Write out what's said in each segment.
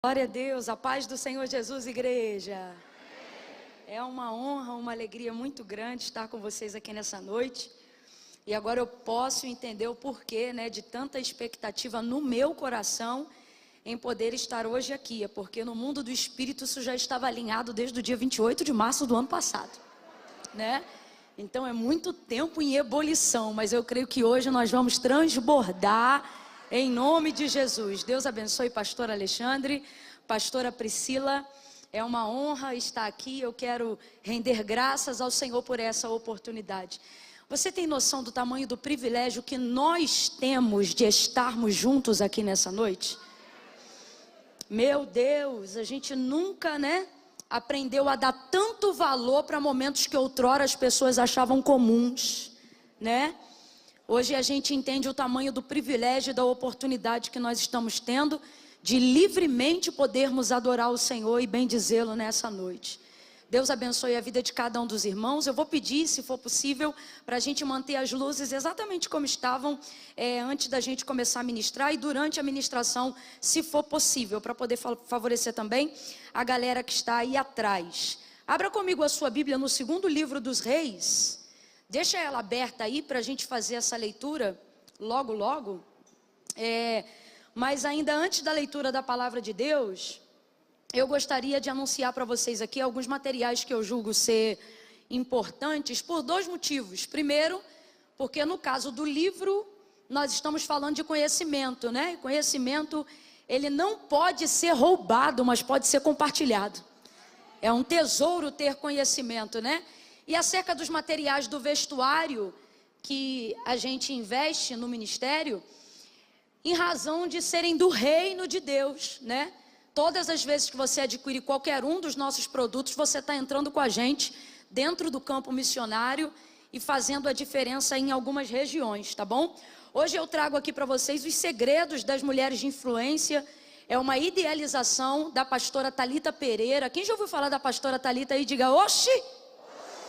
Glória a Deus, a paz do Senhor Jesus, igreja. É uma honra, uma alegria muito grande estar com vocês aqui nessa noite. E agora eu posso entender o porquê, de tanta expectativa no meu coração em poder estar hoje aqui. É porque no mundo do Espírito isso já estava alinhado desde o dia 28 de março do ano passado, Então é muito tempo em ebulição, mas eu creio que hoje nós vamos transbordar em nome de Jesus. Deus abençoe pastor Alexandre, pastora Priscila. É uma honra estar aqui. Eu quero render graças ao Senhor por essa oportunidade. Você tem noção do tamanho do privilégio que nós temos de estarmos juntos aqui nessa noite? Meu Deus, a gente nunca, aprendeu a dar tanto valor para momentos que outrora as pessoas achavam comuns, Hoje a gente entende o tamanho do privilégio e da oportunidade que nós estamos tendo de livremente podermos adorar o Senhor e bendizê-lo nessa noite. Deus abençoe a vida de cada um dos irmãos. Eu vou pedir, se for possível, para a gente manter as luzes exatamente como estavam antes da gente começar a ministrar e durante a ministração, se for possível, para poder favorecer também a galera que está aí atrás. Abra comigo a sua Bíblia no segundo livro dos Reis. Deixa ela aberta aí para a gente fazer essa leitura logo. Mas ainda antes da leitura da palavra de Deus, eu gostaria de anunciar para vocês aqui alguns materiais que eu julgo ser importantes por dois motivos. Primeiro, porque no caso do livro, nós estamos falando de conhecimento, E conhecimento, ele não pode ser roubado, mas pode ser compartilhado. É um tesouro ter conhecimento, E acerca dos materiais do vestuário que a gente investe no ministério, em razão de serem do reino de Deus, Todas as vezes que você adquire qualquer um dos nossos produtos, você está entrando com a gente dentro do campo missionário e fazendo a diferença em algumas regiões, tá bom? Hoje eu trago aqui para vocês os segredos das mulheres de influência. É uma idealização da pastora Thalita Pereira. Quem já ouviu falar da pastora Thalita aí, diga, oxi!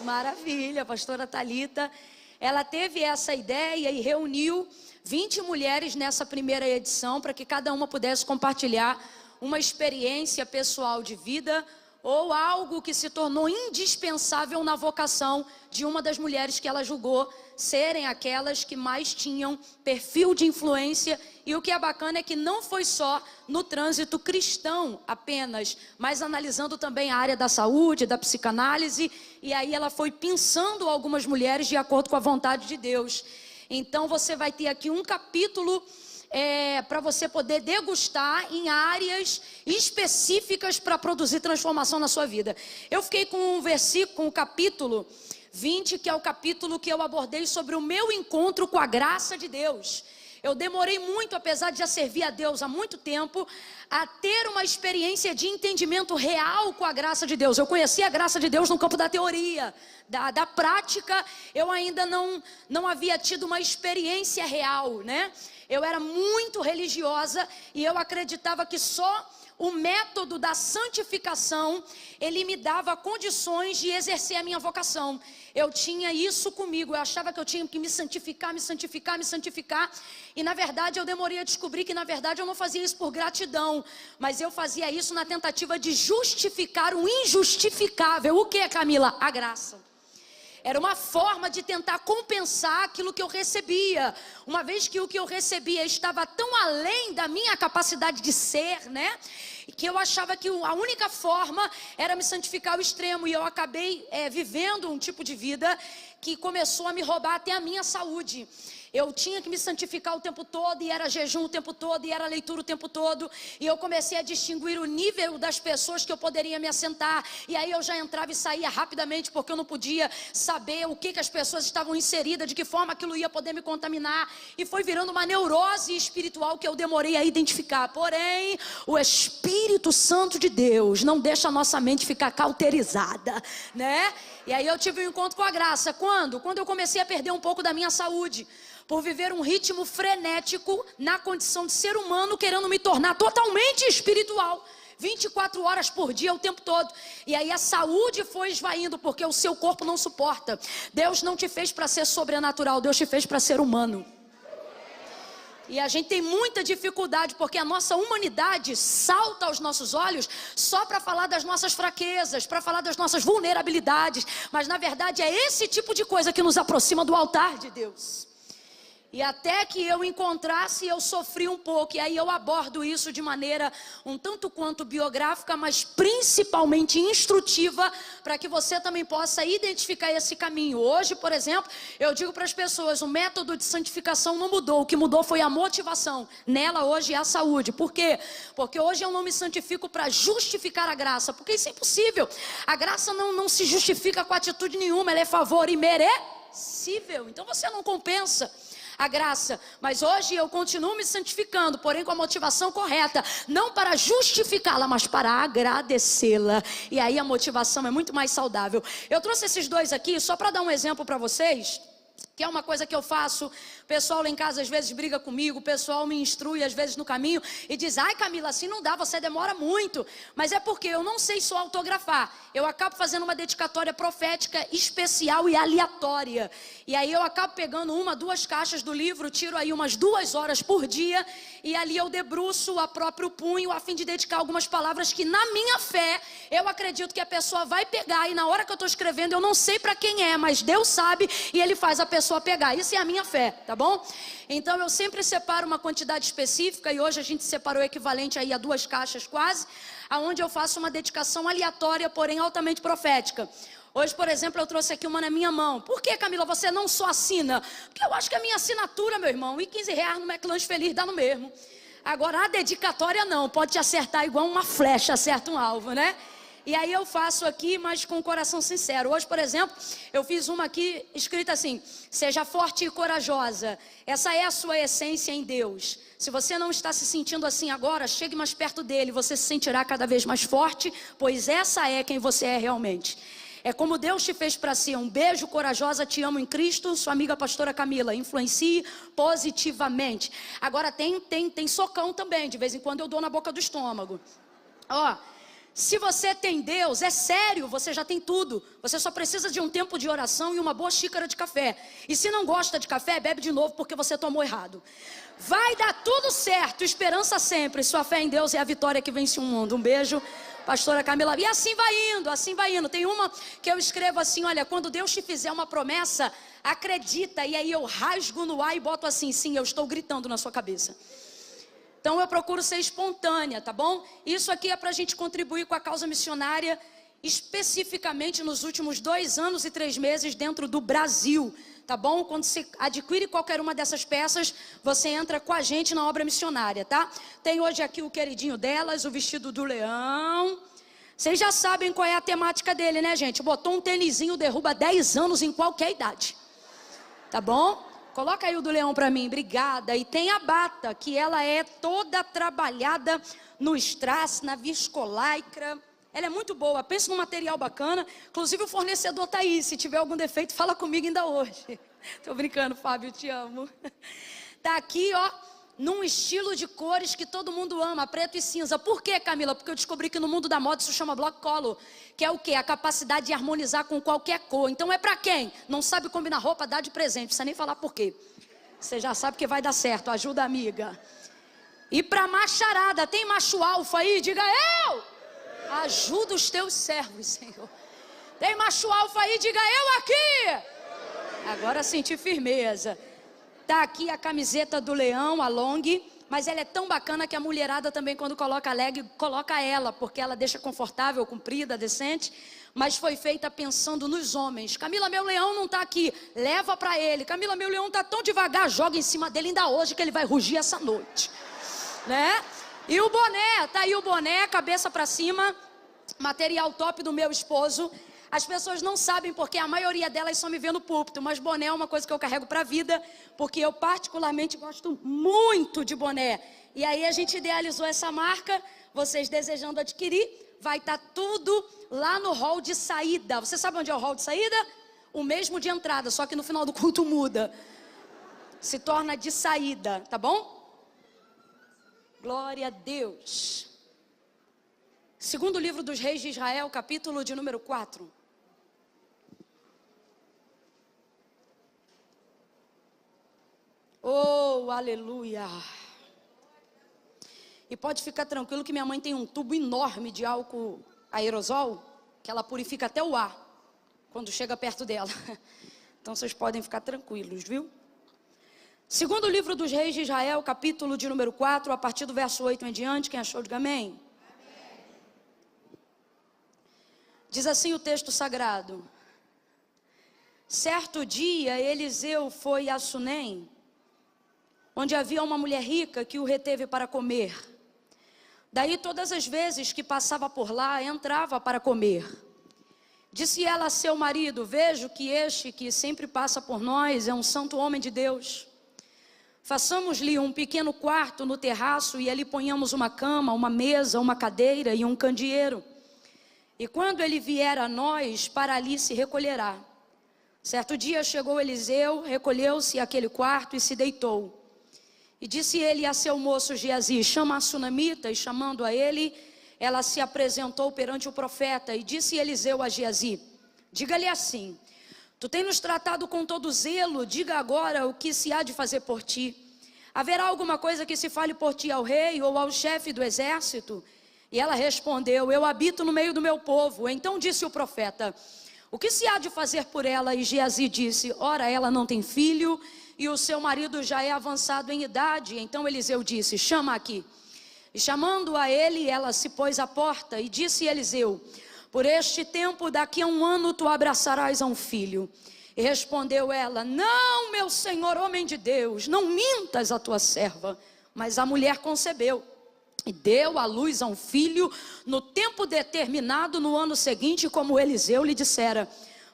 Maravilha, a pastora Thalita. Ela teve essa ideia e reuniu 20 mulheres nessa primeira edição para que cada uma pudesse compartilhar uma experiência pessoal de vida ou algo que se tornou indispensável na vocação de uma das mulheres que ela julgou serem aquelas que mais tinham perfil de influência. E o que é bacana é que não foi só no trânsito cristão apenas, mas analisando também a área da saúde, da psicanálise, e aí ela foi pensando algumas mulheres de acordo com a vontade de Deus. Então você vai ter aqui um capítulo para você poder degustar em áreas específicas para produzir transformação na sua vida. Eu fiquei com um versículo, com o capítulo 20, que é o capítulo que eu abordei sobre o meu encontro com a graça de Deus. Eu demorei muito, apesar de já servir a Deus há muito tempo, a ter uma experiência de entendimento real com a graça de Deus. Eu conheci a graça de Deus no campo da teoria, da prática. Eu ainda não havia tido uma experiência real, Eu era muito religiosa e eu acreditava que só o método da santificação, ele me dava condições de exercer a minha vocação. Eu tinha isso comigo, eu achava que eu tinha que me santificar. E na verdade eu demorei a descobrir que na verdade eu não fazia isso por gratidão, mas eu fazia isso na tentativa de justificar o injustificável. O que é, Camila? A graça. Era uma forma de tentar compensar aquilo que eu recebia. Uma vez que o que eu recebia estava tão além da minha capacidade de ser, que eu achava que a única forma era me santificar ao extremo. E eu acabei vivendo um tipo de vida que começou a me roubar até a minha saúde. Eu tinha que me santificar o tempo todo, e era jejum o tempo todo, e era leitura o tempo todo. E eu comecei a distinguir o nível das pessoas que eu poderia me assentar. E aí eu já entrava e saía rapidamente, porque eu não podia saber o que as pessoas estavam inseridas, de que forma aquilo ia poder me contaminar. E foi virando uma neurose espiritual que eu demorei a identificar. Porém, o Espírito Santo de Deus não deixa a nossa mente ficar cauterizada, E aí eu tive um encontro com a graça. Quando? Quando eu comecei a perder um pouco da minha saúde, por viver um ritmo frenético na condição de ser humano, querendo me tornar totalmente espiritual, 24 horas por dia, o tempo todo. E aí a saúde foi esvaindo, porque o seu corpo não suporta. Deus não te fez para ser sobrenatural, Deus te fez para ser humano. E a gente tem muita dificuldade, porque a nossa humanidade salta aos nossos olhos só para falar das nossas fraquezas, para falar das nossas vulnerabilidades. Mas na verdade é esse tipo de coisa que nos aproxima do altar de Deus. E até que eu encontrasse, eu sofri um pouco. E aí eu abordo isso de maneira um tanto quanto biográfica, mas principalmente instrutiva, para que você também possa identificar esse caminho. Hoje, por exemplo, eu digo para as pessoas, o método de santificação não mudou. O que mudou foi a motivação. Nela hoje é a saúde. Por quê? Porque hoje eu não me santifico para justificar a graça, porque isso é impossível. A graça não se justifica com atitude nenhuma, ela é favor imerecível. Então você não compensa a graça, mas hoje eu continuo me santificando, porém com a motivação correta, não para justificá-la, mas para agradecê-la, e aí a motivação é muito mais saudável. Eu trouxe esses dois aqui só para dar um exemplo para vocês, que é uma coisa que eu faço. O pessoal lá em casa às vezes briga comigo, o pessoal me instrui às vezes no caminho e diz: ai Camila, assim não dá, você demora muito. Mas é porque eu não sei só autografar, eu acabo fazendo uma dedicatória profética especial e aleatória. E aí eu acabo pegando 1, 2 caixas do livro, tiro aí umas 2 horas por dia, e ali eu debruço a próprio punho a fim de dedicar algumas palavras que na minha fé eu acredito que a pessoa vai pegar, e na hora que eu estou escrevendo eu não sei para quem é, mas Deus sabe e Ele faz a pessoa pegar. Isso é a minha fé, tá bom? Então eu sempre separo uma quantidade específica, e hoje a gente separou o equivalente aí a 2 caixas quase, aonde eu faço uma dedicação aleatória, porém altamente profética. Hoje, por exemplo, eu trouxe aqui uma na minha mão. Por que, Camila, você não só assina? Porque eu acho que a minha assinatura, meu irmão, e R$15 no McLanche Feliz dá no mesmo. Agora a dedicatória não, pode te acertar igual uma flecha acerta um alvo, né? E aí eu faço aqui, mas com o coração sincero. Hoje, por exemplo, eu fiz uma aqui escrita assim: seja forte e corajosa. Essa é a sua essência em Deus. Se você não está se sentindo assim agora, chegue mais perto dele, você se sentirá cada vez mais forte, pois essa é quem você é realmente. É como Deus te fez para si. Um beijo, corajosa, te amo em Cristo. Sua amiga pastora Camila. Influencie positivamente. Agora tem socão também. De vez em quando eu dou na boca do estômago. Ó, se você tem Deus, é sério, você já tem tudo. Você só precisa de um tempo de oração e uma boa xícara de café. E se não gosta de café, bebe de novo porque você tomou errado. Vai dar tudo certo, esperança sempre. Sua fé em Deus é a vitória que vence o mundo. Um beijo, pastora Camila. E assim vai indo, assim vai indo. Tem uma que eu escrevo assim: olha, quando Deus te fizer uma promessa, acredita. E aí eu rasgo no ar e boto assim: sim, eu estou gritando na sua cabeça. Então eu procuro ser espontânea, tá bom? Isso aqui é para a gente contribuir com a causa missionária, especificamente nos últimos 2 anos e 3 meses dentro do Brasil, tá bom? Quando você adquire qualquer uma dessas peças, você entra com a gente na obra missionária, tá? Tem hoje aqui o queridinho delas, o vestido do leão. Vocês já sabem qual é a temática dele, né, gente? Botou um tênisinho, derruba 10 anos em qualquer idade, tá bom? Coloca aí o do leão para mim, obrigada. E tem a bata, que ela é toda trabalhada no strass, na viscolaicra. Ela é muito boa, pensa num material bacana. Inclusive o fornecedor tá aí, se tiver algum defeito, fala comigo ainda hoje. Tô brincando, Fábio, te amo. Tá aqui, ó, num estilo de cores que todo mundo ama, preto e cinza. Por quê, Camila? Porque eu descobri que no mundo da moda isso chama block color, que é o quê? A capacidade de harmonizar com qualquer cor. Então é pra quem? Não sabe combinar roupa, dá de presente, não precisa nem falar por quê. Você já sabe que vai dar certo, ajuda a amiga. E pra macharada, tem macho alfa aí? Diga eu! Ajuda os teus servos, Senhor. Tem macho alfa aí? Diga eu aqui! Agora senti firmeza. Tá aqui a camiseta do leão, a long, mas ela é tão bacana que a mulherada também, quando coloca leg, coloca ela, porque ela deixa confortável, comprida, decente, mas foi feita pensando nos homens. Camila, meu leão não tá aqui, leva pra ele. Camila, meu leão tá tão devagar, joga em cima dele ainda hoje que ele vai rugir essa noite, né? E o boné, tá aí o boné, cabeça pra cima, material top do meu esposo. As pessoas não sabem porque a maioria delas só me vê no púlpito, mas boné é uma coisa que eu carrego para a vida, porque eu particularmente gosto muito de boné. E aí a gente idealizou essa marca, vocês desejando adquirir, vai estar tudo lá no hall de saída. Você sabe onde é o hall de saída? O mesmo de entrada, só que no final do culto muda. Se torna de saída, tá bom? Glória a Deus. Segundo livro dos Reis de Israel, capítulo de número 4. Oh, Oh, aleluia. E pode ficar tranquilo que minha mãe tem um tubo enorme de álcool aerosol, que ela purifica até o ar, quando chega perto dela. Então vocês podem ficar tranquilos, viu? Segundo livro dos Reis de Israel, capítulo de número 4, a partir do verso 8 em diante, quem achou, diga amém. Diz assim o texto sagrado: certo dia Eliseu foi a Sunem, onde havia uma mulher rica que o reteve para comer. Daí todas as vezes que passava por lá, entrava para comer. Disse ela a seu marido: vejo que este que sempre passa por nós é um santo homem de Deus. Façamos-lhe um pequeno quarto no terraço e ali ponhamos uma cama, uma mesa, uma cadeira e um candeeiro. E quando ele vier a nós, para ali se recolherá. Certo dia chegou Eliseu, recolheu-se àquele quarto e se deitou. E disse ele a seu moço Geazi: chama a sunamita. E chamando a ele, ela se apresentou perante o profeta. E disse Eliseu a Geazi: diga-lhe assim: tu tens nos tratado com todo zelo, diga agora o que se há de fazer por ti. Haverá alguma coisa que se fale por ti ao rei ou ao chefe do exército? E ela respondeu: eu habito no meio do meu povo. Então disse o profeta: o que se há de fazer por ela? E Geazi disse: ora, ela não tem filho e o seu marido já é avançado em idade. Então Eliseu disse: chama aqui. E chamando a ele, ela se pôs à porta. E disse Eliseu: por este tempo, daqui a 1 ano, tu abraçarás a um filho. E respondeu ela: não, meu senhor, homem de Deus, não mintas a tua serva. Mas a mulher concebeu e deu à luz a um filho no tempo determinado no ano seguinte, como Eliseu lhe dissera.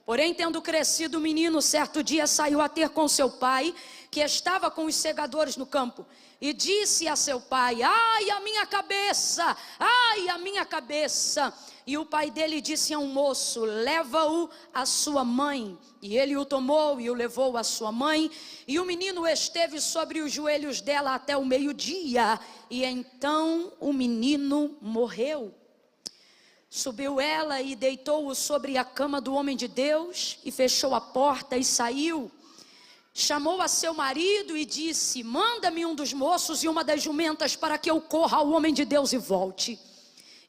Porém, tendo crescido o menino, certo dia saiu a ter com seu pai, que estava com os segadores no campo. E disse a seu pai: ai, a minha cabeça, ai, a minha cabeça. E o pai dele disse a um moço: leva-o à sua mãe. E ele o tomou e o levou à sua mãe. E o menino esteve sobre os joelhos dela até o meio-dia. E então o menino morreu. Subiu ela e deitou-o sobre a cama do homem de Deus. E fechou a porta e saiu. Chamou a seu marido e disse: manda-me um dos moços e uma das jumentas, para que eu corra ao homem de Deus e volte.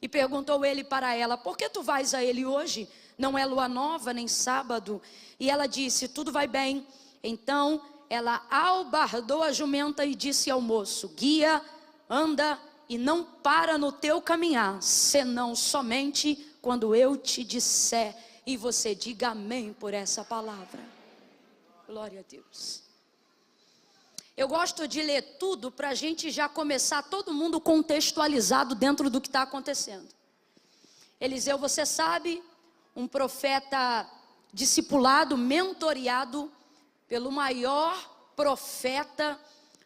E perguntou ele para ela: por que tu vais a ele hoje? Não é lua nova, nem sábado. E ela disse: tudo vai bem. Então ela albardou a jumenta e disse ao moço: guia, anda e não para no teu caminhar, senão somente quando eu te disser. E você diga amém por essa palavra. Glória a Deus. Eu gosto de ler tudo para a gente já começar todo mundo contextualizado dentro do que está acontecendo. Eliseu, você sabe, um profeta discipulado, mentoreado pelo maior profeta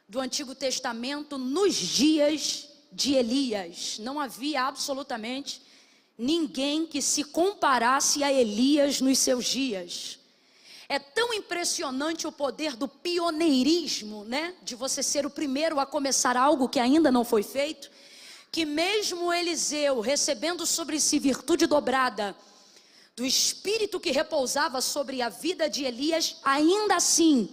do Antigo Testamento nos dias de Elias. Não havia absolutamente ninguém que se comparasse a Elias nos seus dias. É tão impressionante o poder do pioneirismo, né? De você ser o primeiro a começar algo que ainda não foi feito, que mesmo Eliseu, recebendo sobre si virtude dobrada do Espírito que repousava sobre a vida de Elias, ainda assim,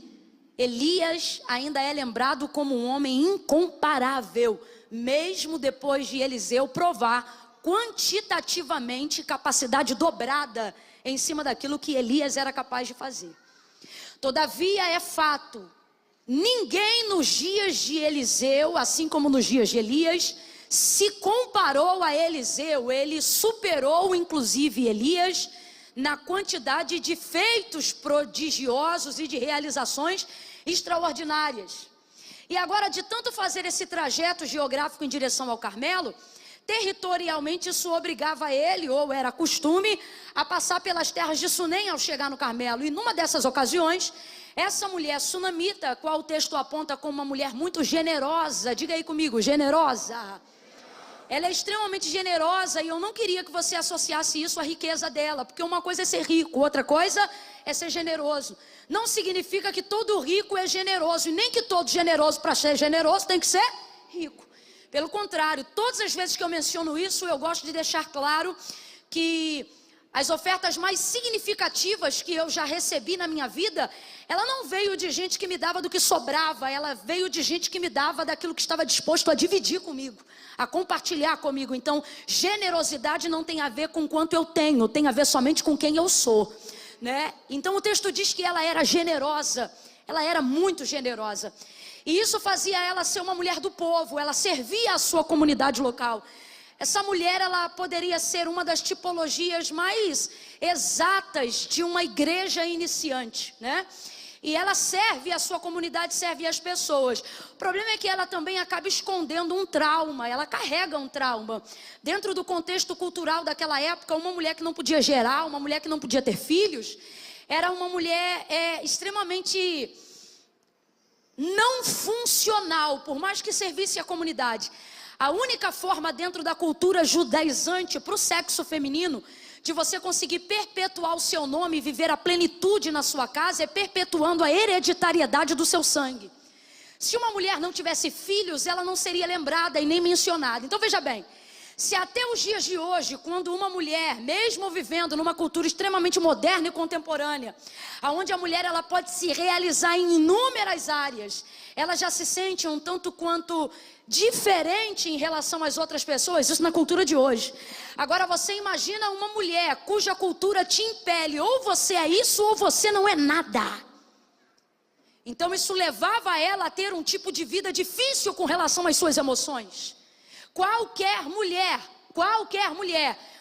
Elias ainda é lembrado como um homem incomparável, mesmo depois de Eliseu provar quantitativamente capacidade dobrada em cima daquilo que Elias era capaz de fazer. Todavia é fato, ninguém nos dias de Eliseu, assim como nos dias de Elias, se comparou a Eliseu. Ele superou inclusive Elias na quantidade de feitos prodigiosos e de realizações extraordinárias. E agora, de tanto fazer esse trajeto geográfico em direção ao Carmelo, territorialmente isso obrigava ele, ou era costume, a passar pelas terras de Sunem ao chegar no Carmelo. E numa dessas ocasiões, essa mulher sunamita, qual o texto aponta como uma mulher muito generosa, diga aí comigo, generosa. Ela é extremamente generosa, e eu não queria que você associasse isso à riqueza dela, porque uma coisa é ser rico, outra coisa é ser generoso. Não significa que todo rico é generoso, e nem que todo generoso, para ser generoso, tem que ser rico. Pelo contrário, todas as vezes que eu menciono isso, eu gosto de deixar claro que as ofertas mais significativas que eu já recebi na minha vida, ela não veio de gente que me dava do que sobrava, ela veio de gente que me dava daquilo que estava disposto a dividir comigo, a compartilhar comigo. Então, generosidade não tem a ver com quanto eu tenho, tem a ver somente com quem eu sou, né? Então o texto diz que ela era generosa, ela era muito generosa. E isso fazia ela ser uma mulher do povo, ela servia a sua comunidade local. Essa mulher, ela poderia ser uma das tipologias mais exatas de uma igreja iniciante, né? E ela serve a sua comunidade, serve as pessoas. O problema é que ela também acaba escondendo um trauma, ela carrega um trauma. Dentro do contexto cultural daquela época, uma mulher que não podia gerar, uma mulher que não podia ter filhos, era uma mulher extremamente não funcional, por mais que servisse a comunidade. A única forma dentro da cultura judaizante para o sexo feminino de você conseguir perpetuar o seu nome e viver a plenitude na sua casa é perpetuando a hereditariedade do seu sangue. Se uma mulher não tivesse filhos, ela não seria lembrada e nem mencionada. Então veja bem, se até os dias de hoje, quando uma mulher, mesmo vivendo numa cultura extremamente moderna e contemporânea, onde a mulher ela pode se realizar em inúmeras áreas, ela já se sente um tanto quanto diferente em relação às outras pessoas, isso na cultura de hoje. Agora você imagina uma mulher cuja cultura te impele, ou você é isso ou você não é nada. Então isso levava ela a ter um tipo de vida difícil com relação às suas emoções. Qualquer mulher,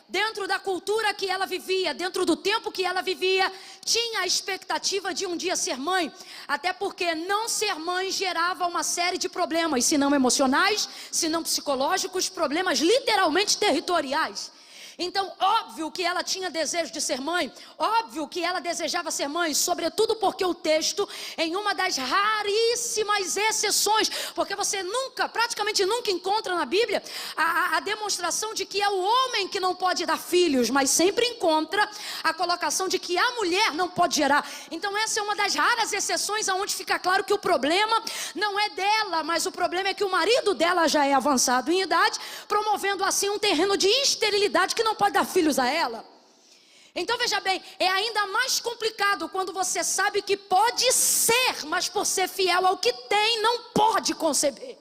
dentro da cultura que ela vivia, dentro do tempo que ela vivia, tinha a expectativa de um dia ser mãe, até porque não ser mãe gerava uma série de problemas, se não emocionais, se não psicológicos, problemas literalmente territoriais. Então, óbvio que ela tinha desejo de ser mãe, óbvio que ela desejava ser mãe, sobretudo porque o texto, em uma das raríssimas exceções, porque você praticamente nunca encontra na Bíblia a demonstração de que é o homem que não pode dar filhos, mas sempre encontra a colocação de que a mulher não pode gerar. Então essa é uma das raras exceções onde fica claro que o problema não é dela, mas o problema é que o marido dela já é avançado em idade, promovendo assim um terreno de esterilidade que não pode dar filhos a ela. Então veja bem, é ainda mais complicado quando você sabe que pode ser, mas por ser fiel ao que tem, não pode conceber.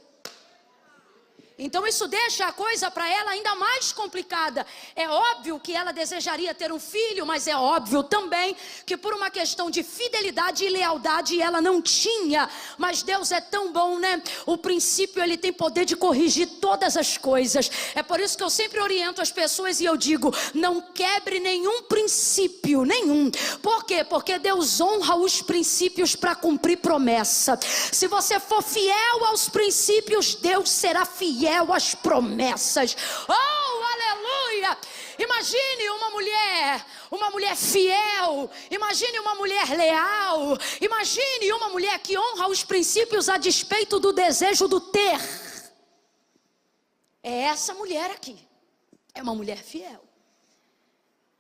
Então isso deixa a coisa para ela ainda mais complicada. É óbvio que ela desejaria ter um filho, mas é óbvio também que por uma questão de fidelidade e lealdade ela não tinha. Mas Deus é tão bom, né? O princípio ele tem poder de corrigir todas as coisas. É por isso que eu sempre oriento as pessoas e eu digo, não quebre nenhum princípio, nenhum. Por quê? Porque Deus honra os princípios para cumprir promessa. Se você for fiel aos princípios, Deus será fiel às promessas. Oh, aleluia! Imagine uma mulher fiel, imagine uma mulher leal, imagine uma mulher que honra os princípios a despeito do desejo do ter. É essa mulher aqui, é uma mulher fiel.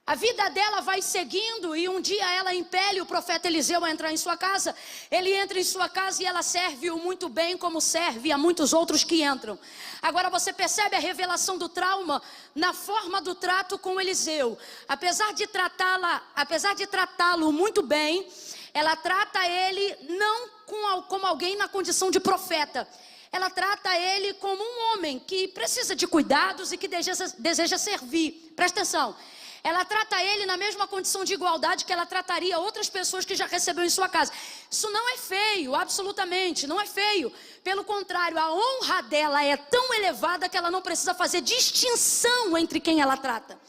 A vida dela vai seguindo e um dia ela impele o profeta Eliseu a entrar em sua casa. Ele entra em sua casa e ela serve-o muito bem, como serve a muitos outros que entram. Agora você percebe a revelação do trauma na forma do trato com Eliseu. Apesar de tratá-lo muito bem, ela trata ele não como alguém na condição de profeta. Ela trata ele como um homem que precisa de cuidados e que deseja servir. Presta atenção. Ela trata ele na mesma condição de igualdade que ela trataria outras pessoas que já recebeu em sua casa. Isso não é feio, absolutamente, não é feio. Pelo contrário, a honra dela é tão elevada que ela não precisa fazer distinção entre quem ela trata.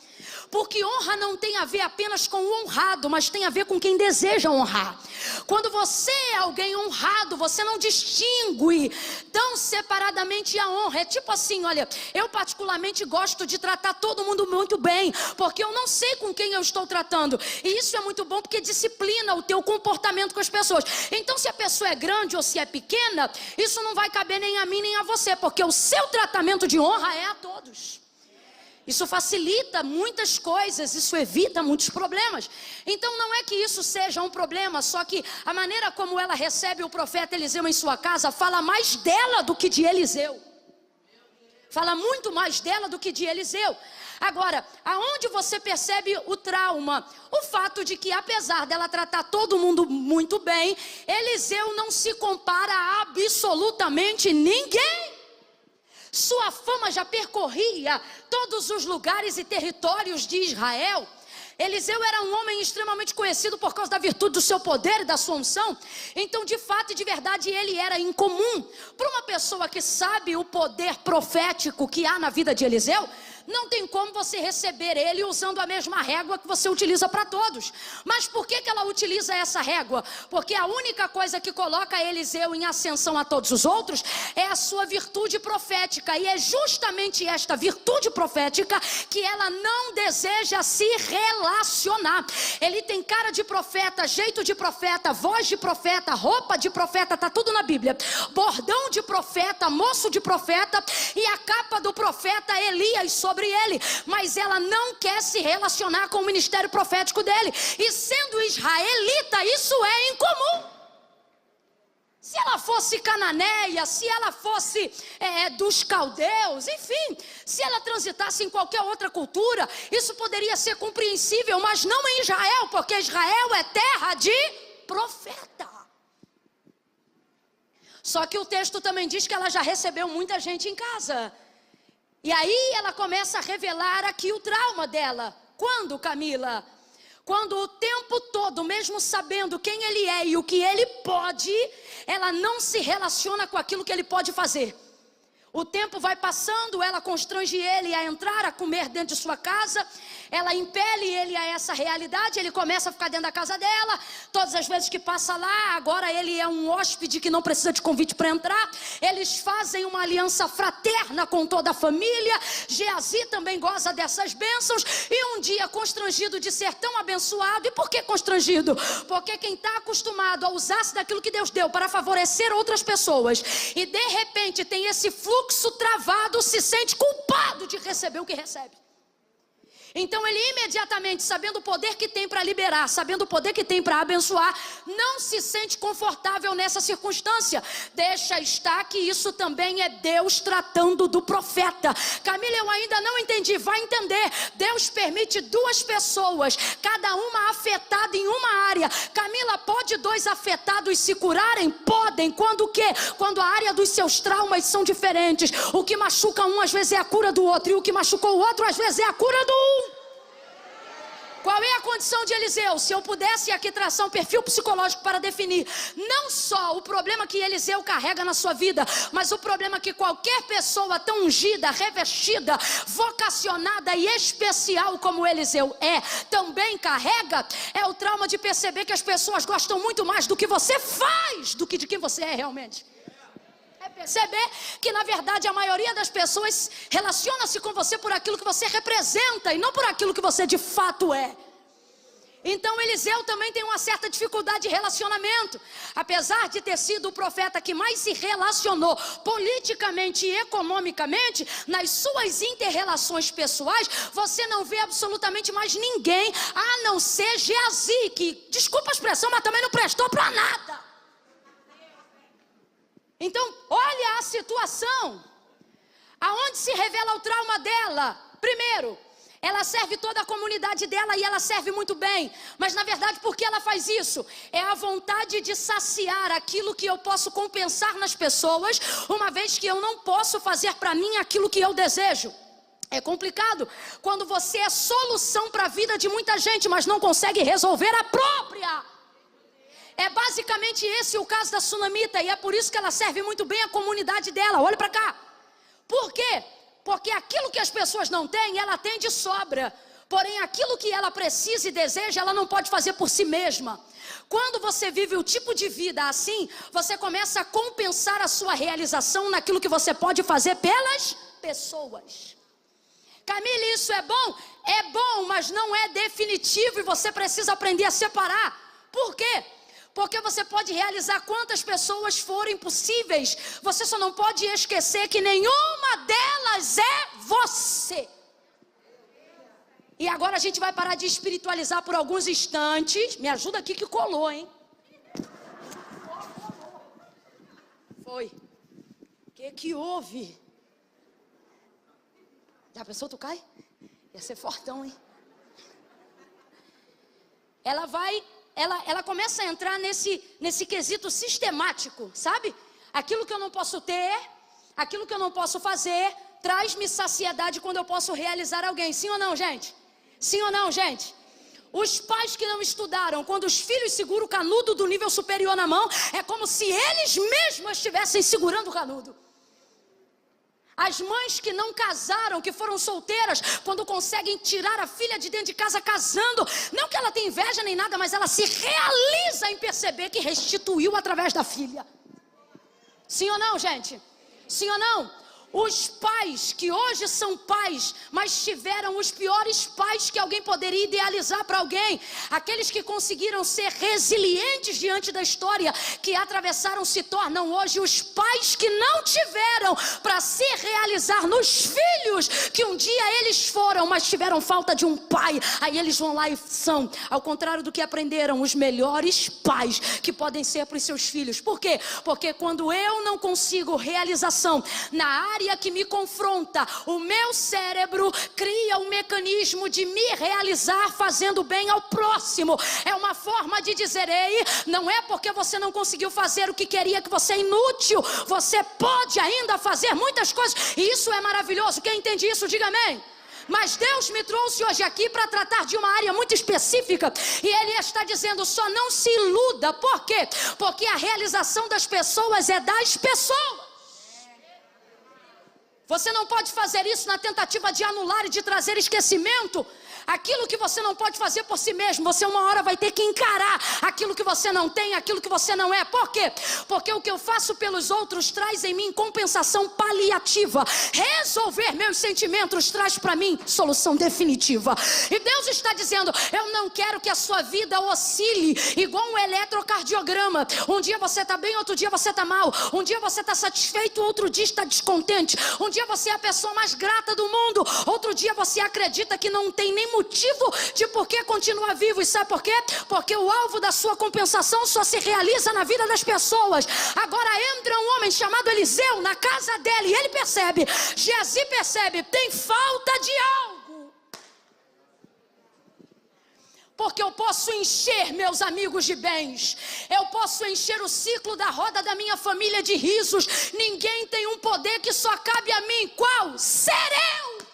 Porque honra não tem a ver apenas com o honrado, mas tem a ver com quem deseja honrar. Quando você é alguém honrado, você não distingue tão separadamente a honra. É tipo assim, olha, eu particularmente gosto de tratar todo mundo muito bem, porque eu não sei com quem eu estou tratando. E isso é muito bom porque disciplina o teu comportamento com as pessoas. Então se a pessoa é grande ou se é pequena, isso não vai caber nem a mim nem a você, porque o seu tratamento de honra é a todos. Isso facilita muitas coisas, isso evita muitos problemas. Então não é que isso seja um problema, só que a maneira como ela recebe o profeta Eliseu em sua casa fala mais dela do que de Eliseu. Fala muito mais dela do que de Eliseu. Agora, aonde você percebe o trauma? O fato de que, apesar dela tratar todo mundo muito bem, Eliseu não se compara a absolutamente ninguém. Sua fama já percorria todos os lugares e territórios de Israel. Eliseu era um homem extremamente conhecido por causa da virtude do seu poder e da sua unção. Então, de fato e de verdade, ele era incomum. Para uma pessoa que sabe o poder profético que há na vida de Eliseu, não tem como você receber ele usando a mesma régua que você utiliza para todos. Mas por que ela utiliza essa régua? Porque a única coisa que coloca Eliseu em ascensão a todos os outros é a sua virtude profética. E é justamente esta virtude profética que ela não deseja se relacionar. Ele tem cara de profeta, jeito de profeta, voz de profeta, roupa de profeta, está tudo na Bíblia. Bordão de profeta, moço de profeta e a capa do profeta Elias sobre ele, mas ela não quer se relacionar com o ministério profético dele, e sendo israelita, isso é incomum. Se ela fosse cananeia, se ela fosse dos caldeus, enfim, se ela transitasse em qualquer outra cultura, isso poderia ser compreensível, mas não em Israel, porque Israel é terra de profeta. Só que o texto também diz que ela já recebeu muita gente em casa. E aí ela começa a revelar aqui o trauma dela. Quando, Camila? Quando o tempo todo, mesmo sabendo quem ele é e o que ele pode, ela não se relaciona com aquilo que ele pode fazer. O tempo vai passando, ela constrange ele a entrar, a comer dentro de sua casa. Ela impele ele a essa realidade, ele começa a ficar dentro da casa dela. Todas as vezes que passa lá, agora ele é um hóspede que não precisa de convite para entrar. Eles fazem uma aliança fraterna com toda a família. Geazi também goza dessas bênçãos. E um dia, constrangido de ser tão abençoado. E por que constrangido? Porque quem está acostumado a usar-se daquilo que Deus deu para favorecer outras pessoas, e de repente tem esse fluxo travado, se sente culpado de receber o que recebe. Então ele imediatamente, sabendo o poder que tem para liberar, sabendo o poder que tem para abençoar, não se sente confortável nessa circunstância. Deixa estar que isso também é Deus tratando do profeta. Camila, eu ainda não entendi, vai entender. Deus permite duas pessoas, cada uma afetada em uma área. Camila, pode dois afetados se curarem? Podem. Quando o quê? Quando a área dos seus traumas são diferentes. O que machuca um às vezes é a cura do outro, e o que machucou o outro às vezes é a cura do um. Qual é a condição de Eliseu? Se eu pudesse aqui traçar um perfil psicológico para definir não só o problema que Eliseu carrega na sua vida, mas o problema que qualquer pessoa tão ungida, revestida, vocacionada e especial como Eliseu também carrega, é o trauma de perceber que as pessoas gostam muito mais do que você faz do que de quem você é realmente. É perceber que na verdade a maioria das pessoas relaciona-se com você por aquilo que você representa e não por aquilo que você de fato é. Então Eliseu também tem uma certa dificuldade de relacionamento. Apesar de ter sido o profeta que mais se relacionou politicamente e economicamente, nas suas inter-relações pessoais, você não vê absolutamente mais ninguém, a não ser Geazi, que, desculpa a expressão, mas também não prestou para nada. Então, olha a situação, aonde se revela o trauma dela. Primeiro, ela serve toda a comunidade dela e ela serve muito bem. Mas na verdade, por que ela faz isso? É a vontade de saciar aquilo que eu posso compensar nas pessoas, uma vez que eu não posso fazer para mim aquilo que eu desejo. É complicado quando você é solução para a vida de muita gente, mas não consegue resolver a própria. É basicamente esse o caso da Sunamita, e é por isso que ela serve muito bem a comunidade dela. Olha para cá. Por quê? Porque aquilo que as pessoas não têm, ela tem de sobra. Porém, aquilo que ela precisa e deseja, ela não pode fazer por si mesma. Quando você vive o tipo de vida assim, você começa a compensar a sua realização naquilo que você pode fazer pelas pessoas. Camille, isso é bom? É bom, mas não é definitivo e você precisa aprender a separar. Por quê? Porque você pode realizar quantas pessoas forem possíveis. Você só não pode esquecer que nenhuma delas é você. E agora a gente vai parar de espiritualizar por alguns instantes. Me ajuda aqui que colou, hein? Foi. O que houve? Já pensou, tu cai? Ia ser fortão, hein? Ela começa a entrar nesse quesito sistemático, sabe? Aquilo que eu não posso ter, aquilo que eu não posso fazer, traz-me saciedade quando eu posso realizar alguém. Sim ou não, gente? Sim ou não, gente? Os pais que não estudaram, quando os filhos seguram o canudo do nível superior na mão, é como se eles mesmos estivessem segurando o canudo. As mães que não casaram, que foram solteiras, quando conseguem tirar a filha de dentro de casa casando, não que ela tenha inveja nem nada, mas ela se realiza em perceber que restituiu através da filha. Sim ou não, gente? Sim ou não? Os pais que hoje são pais, mas tiveram os piores pais que alguém poderia idealizar para alguém. Aqueles que conseguiram ser resilientes diante da história, que atravessaram, se tornam hoje os pais que não tiveram para se realizar nos filhos que um dia eles foram, mas tiveram falta de um pai. Aí eles vão lá e são, ao contrário do que aprenderam, os melhores pais que podem ser para os seus filhos. Por quê? Porque quando eu não consigo realização na área que me confronta, o meu cérebro cria um mecanismo de me realizar fazendo bem ao próximo. É uma forma de dizer: ei, não é porque você não conseguiu fazer o que queria que você é inútil, você pode ainda fazer muitas coisas, e isso é maravilhoso. Quem entende isso, diga amém. Mas Deus me trouxe hoje aqui para tratar de uma área muito específica, e Ele está dizendo: só não se iluda. Por quê? Porque a realização das pessoas é das pessoas. Você não pode fazer isso na tentativa de anular e de trazer esquecimento. Aquilo que você não pode fazer por si mesmo, você uma hora vai ter que encarar aquilo que você não tem, aquilo que você não é. Por quê? Porque o que eu faço pelos outros traz em mim compensação paliativa. Resolver meus sentimentos traz para mim solução definitiva. E Deus está dizendo: eu não quero que a sua vida oscile igual um eletrocardiograma. Um dia você está bem, outro dia você está mal. Um dia você está satisfeito, outro dia está descontente. Um dia você é a pessoa mais grata do mundo, outro dia você acredita que não tem nem motivo de por que continuar vivo. E sabe por quê? Porque o alvo da sua compensação só se realiza na vida das pessoas. Agora entra um homem chamado Eliseu na casa dele, e ele percebe, Geazi percebe, tem falta de algo. Porque eu posso encher meus amigos de bens, eu posso encher o ciclo da roda da minha família de risos. Ninguém tem um poder que só cabe a mim. Qual? Ser eu.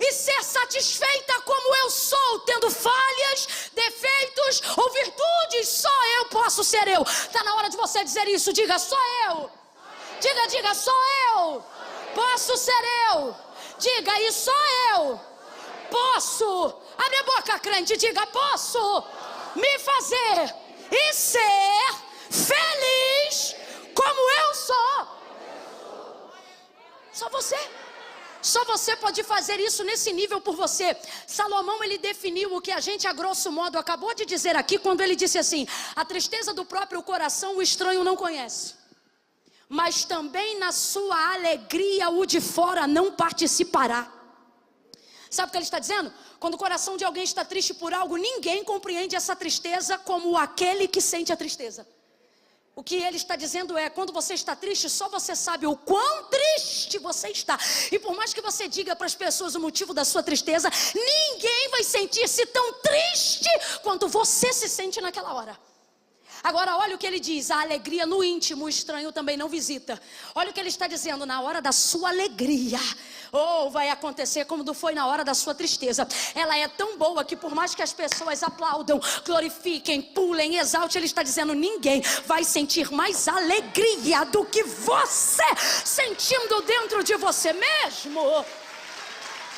E ser satisfeita como eu sou, tendo falhas, defeitos ou virtudes. Só eu posso ser eu. Está na hora de você dizer isso. Diga: sou eu. Diga, sou eu. Posso ser eu. Diga: e sou eu. Posso. Abre a boca, crente, diga: posso me fazer e ser feliz como eu sou. Só você. Só você pode fazer isso nesse nível por você. Salomão, ele definiu o que a gente a grosso modo acabou de dizer aqui, quando ele disse assim: a tristeza do próprio coração o estranho não conhece, mas também na sua alegria o de fora não participará. Sabe o que ele está dizendo? Quando o coração de alguém está triste por algo, ninguém compreende essa tristeza como aquele que sente a tristeza. O que ele está dizendo é: quando você está triste, só você sabe o quão triste você está. E por mais que você diga para as pessoas o motivo da sua tristeza, ninguém vai sentir-se tão triste quanto você se sente naquela hora. Agora olha o que ele diz: a alegria no íntimo o estranho também não visita. Olha o que ele está dizendo: na hora da sua alegria, vai acontecer como foi na hora da sua tristeza. Ela é tão boa que por mais que as pessoas aplaudam, glorifiquem, pulem, exaltem, ele está dizendo: ninguém vai sentir mais alegria do que você, sentindo dentro de você mesmo.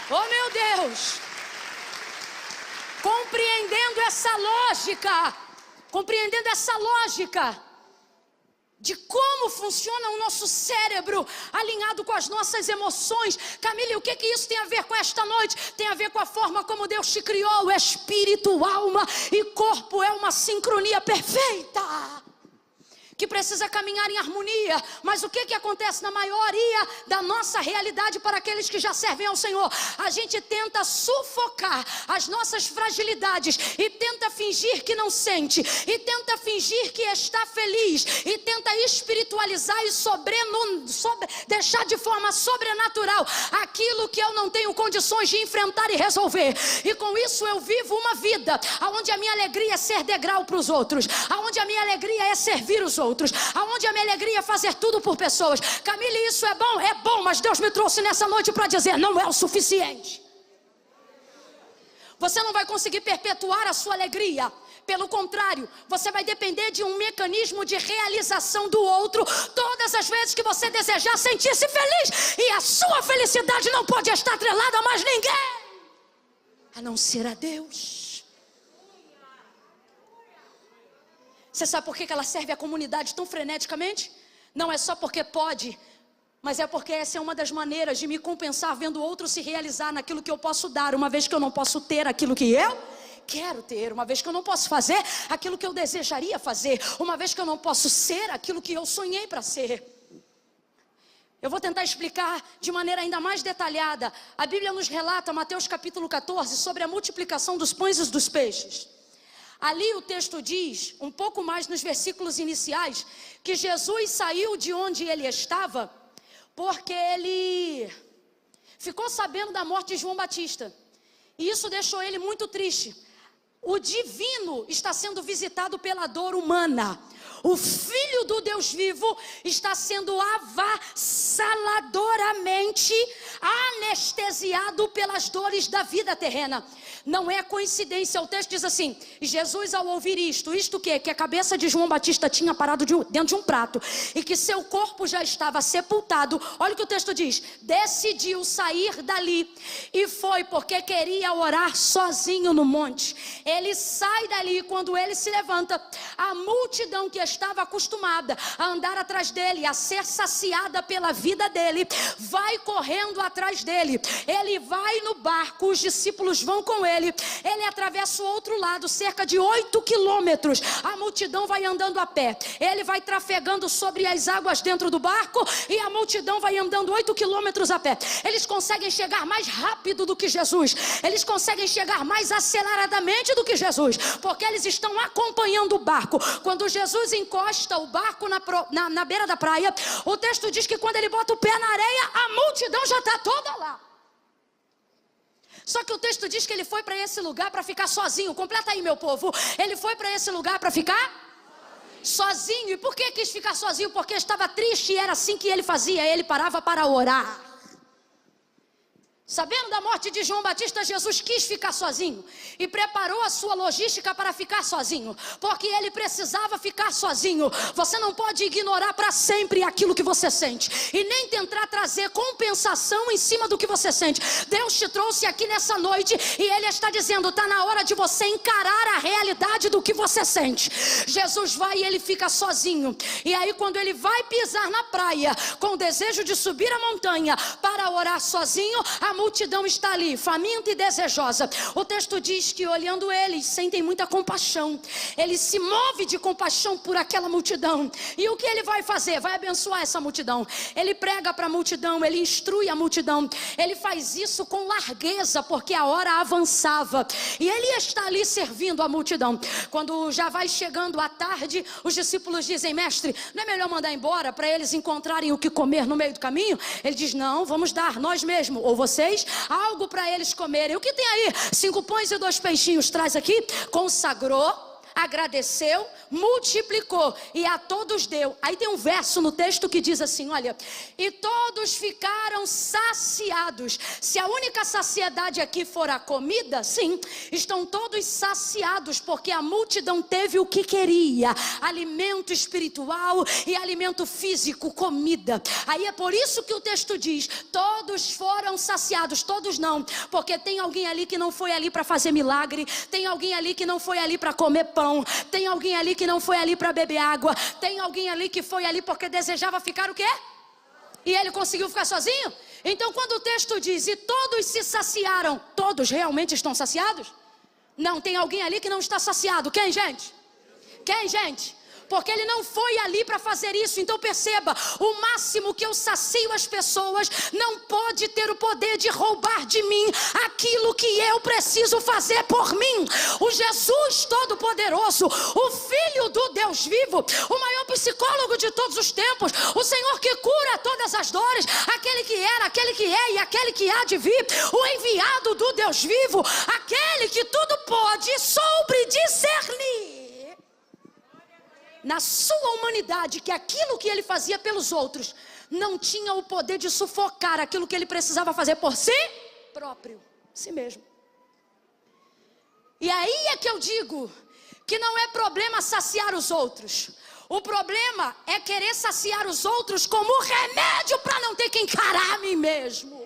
Oh meu Deus! Compreendendo essa lógica de como funciona o nosso cérebro alinhado com as nossas emoções. Camille, o que isso tem a ver com esta noite? Tem a ver com a forma como Deus te criou. Espírito, alma e corpo é uma sincronia perfeita, que precisa caminhar em harmonia. Mas o que acontece na maioria da nossa realidade para aqueles que já servem ao Senhor? A gente tenta sufocar as nossas fragilidades e tenta fingir que não sente, e tenta fingir que está feliz, e tenta espiritualizar e deixar de forma sobrenatural aquilo que eu não tenho condições de enfrentar e resolver. E com isso eu vivo uma vida onde a minha alegria é ser degrau para os outros, onde a minha alegria é servir os outros, onde a minha alegria é fazer tudo por pessoas. Camille, isso é bom? É bom, mas Deus me trouxe nessa noite para dizer, não é o suficiente. Você não vai conseguir perpetuar a sua alegria. Pelo contrário, você vai depender de um mecanismo de realização do outro todas as vezes que você desejar sentir-se feliz. E a sua felicidade não pode estar atrelada a mais ninguém, a não ser a Deus. Você sabe por que ela serve a comunidade tão freneticamente? Não é só porque pode, mas é porque essa é uma das maneiras de me compensar vendo o outro se realizar naquilo que eu posso dar, uma vez que eu não posso ter aquilo que eu quero ter, uma vez que eu não posso fazer aquilo que eu desejaria fazer, uma vez que eu não posso ser aquilo que eu sonhei para ser. Eu vou tentar explicar de maneira ainda mais detalhada. A Bíblia nos relata, Mateus capítulo 14, sobre a multiplicação dos pães e dos peixes. Ali o texto diz, um pouco mais nos versículos iniciais, que Jesus saiu de onde ele estava, porque ele ficou sabendo da morte de João Batista. E isso deixou ele muito triste. O divino está sendo visitado pela dor humana. O Filho do Deus vivo está sendo avassaladoramente anestesiado pelas dores da vida terrena. Não é coincidência, o texto diz assim, Jesus ao ouvir isto o quê? Que a cabeça de João Batista tinha parado dentro de um prato, e que seu corpo já estava sepultado. Olha o que o texto diz, decidiu sair dali, e foi porque queria orar sozinho no monte. Ele sai dali, e quando ele se levanta, a multidão que estava acostumada a andar atrás dele, a ser saciada pela vida dele, vai correndo atrás dele. Ele vai no barco, os discípulos vão com ele atravessa o outro lado, cerca de 8 quilômetros, a multidão vai andando a pé, ele vai trafegando sobre as águas dentro do barco, e a multidão vai andando 8 quilômetros a pé. Eles conseguem chegar mais rápido do que Jesus, eles conseguem chegar mais aceleradamente do que Jesus, porque eles estão acompanhando o barco. Quando Jesus encosta o barco na beira da praia, o texto diz que quando ele bota o pé na areia, a multidão já está toda lá. Só que o texto diz que ele foi para esse lugar para ficar sozinho. Completa aí, meu povo. Ele foi para esse lugar para ficar sozinho. E por que quis ficar sozinho? Porque estava triste, e era assim que ele fazia. Ele parava para orar. Sabendo da morte de João Batista, Jesus quis ficar sozinho e preparou a sua logística para ficar sozinho, porque ele precisava ficar sozinho. Você não pode ignorar para sempre aquilo que você sente e nem tentar trazer compensação em cima do que você sente. Deus te trouxe aqui nessa noite e Ele está dizendo, está na hora de você encarar a realidade do que você sente. Jesus vai e ele fica sozinho, e aí quando ele vai pisar na praia com o desejo de subir a montanha para orar sozinho, a multidão está ali, faminta e desejosa. O texto diz que olhando eles, sentem muita compaixão. Ele se move de compaixão por aquela multidão. E o que ele vai fazer? Vai abençoar essa multidão. Ele prega para a multidão, ele instrui a multidão. Ele faz isso com largueza, porque a hora avançava. E ele está ali servindo a multidão. Quando já vai chegando a tarde, os discípulos dizem, mestre, não é melhor mandar embora para eles encontrarem o que comer no meio do caminho? Ele diz, não, vamos dar nós mesmos, ou vocês, algo para eles comerem. O que tem aí? 5 pães e 2 peixinhos. Traz aqui. Consagrou, agradeceu, multiplicou e a todos deu. Aí tem um verso no texto que diz assim, olha, e todos ficaram saciados. Se a única saciedade aqui for a comida, sim, estão todos saciados, porque a multidão teve o que queria, alimento espiritual e alimento físico, comida. Aí é por isso que o texto diz, todos foram saciados. Todos não, porque tem alguém ali que não foi ali para fazer milagre, tem alguém ali que não foi ali para comer pão, tem alguém ali que não foi ali para beber água, tem alguém ali que foi ali porque desejava ficar o quê? E ele conseguiu ficar sozinho? Então quando o texto diz, e todos se saciaram, todos realmente estão saciados? Não, tem alguém ali que não está saciado. Quem, gente? Quem, gente? Porque ele não foi ali para fazer isso. Então perceba, o máximo que eu sacio as pessoas não pode ter o poder de roubar de mim aquilo que eu preciso fazer por mim. O Jesus Todo-Poderoso, o Filho do Deus vivo, o maior psicólogo de todos os tempos, o Senhor que cura todas as dores, aquele que era, aquele que é e aquele que há de vir, o enviado do Deus vivo, aquele que tudo pode, soube discernir na sua humanidade que aquilo que ele fazia pelos outros não tinha o poder de sufocar aquilo que ele precisava fazer por si próprio, si mesmo. E aí é que eu digo que não é problema saciar os outros. O problema é querer saciar os outros como remédio para não ter que encarar a mim mesmo.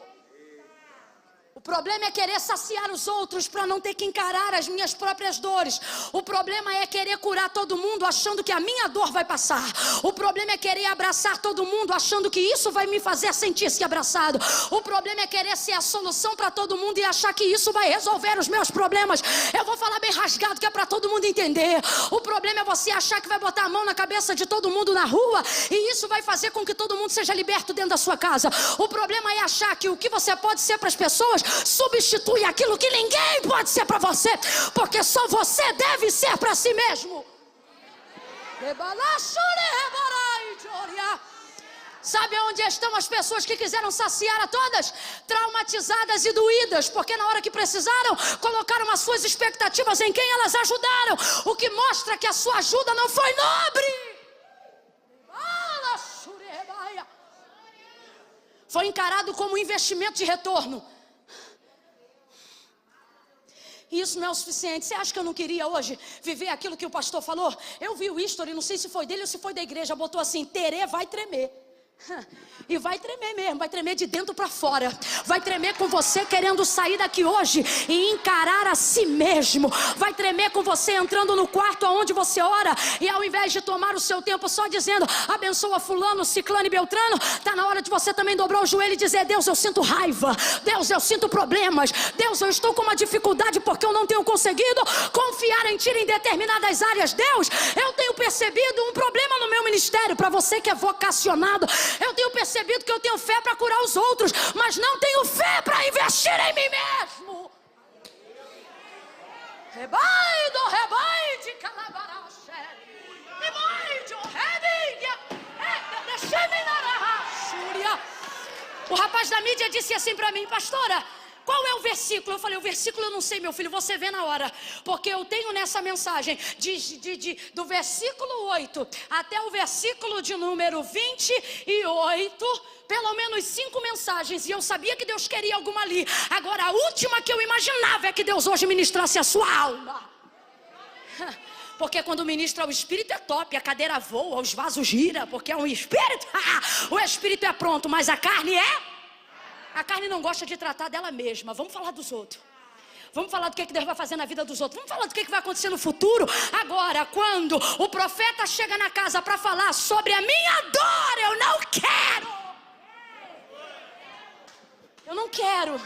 O problema é querer saciar os outros para não ter que encarar as minhas próprias dores. O problema é querer curar todo mundo achando que a minha dor vai passar. O problema é querer abraçar todo mundo achando que isso vai me fazer sentir-se abraçado. O problema é querer ser a solução para todo mundo e achar que isso vai resolver os meus problemas. Eu vou falar bem rasgado que é para todo mundo entender. O problema é você achar que vai botar a mão na cabeça de todo mundo na rua e isso vai fazer com que todo mundo seja liberto dentro da sua casa. O problema é achar que o que você pode ser para as pessoas substitui aquilo que ninguém pode ser para você, porque só você deve ser para si mesmo. Sabe onde estão as pessoas que quiseram saciar a todas? Traumatizadas e doídas, porque na hora que precisaram, colocaram as suas expectativas em quem elas ajudaram, o que mostra que a sua ajuda não foi nobre. Foi encarado como um investimento de retorno. E isso não é o suficiente. Você acha que eu não queria hoje viver aquilo que o pastor falou? Eu vi o history, não sei se foi dele ou se foi da igreja, botou assim: Terê vai tremer. E vai tremer mesmo, vai tremer de dentro para fora. Vai tremer com você querendo sair daqui hoje e encarar a si mesmo. Vai tremer com você entrando no quarto onde você ora e ao invés de tomar o seu tempo só dizendo abençoa fulano, ciclano e beltrano, tá na hora de você também dobrar o joelho e dizer: Deus, eu sinto raiva, Deus, eu sinto problemas, Deus, eu estou com uma dificuldade porque eu não tenho conseguido confiar em Ti em determinadas áreas. Deus, eu tenho percebido um problema no meu ministério. Para você que é vocacionado, eu tenho percebido que eu tenho fé para curar os outros, mas não tenho fé para investir em mim mesmo. O rapaz da mídia disse assim para mim: pastora, qual é o versículo? Eu falei: o versículo eu não sei, meu filho, você vê na hora. Porque eu tenho nessa mensagem, do versículo 8 até o versículo de número 28, pelo menos 5 mensagens. E eu sabia que Deus queria alguma ali. Agora a última que eu imaginava é que Deus hoje ministrasse a sua alma. Porque quando ministra o Espírito é top, a cadeira voa, os vasos giram, porque é um Espírito. O Espírito é pronto, mas a carne é... A carne não gosta de tratar dela mesma. Vamos falar dos outros. Vamos falar do que Deus vai fazer na vida dos outros. Vamos falar do que vai acontecer no futuro. Agora, quando o profeta chega na casa para falar sobre a minha dor, eu não quero. Eu não quero.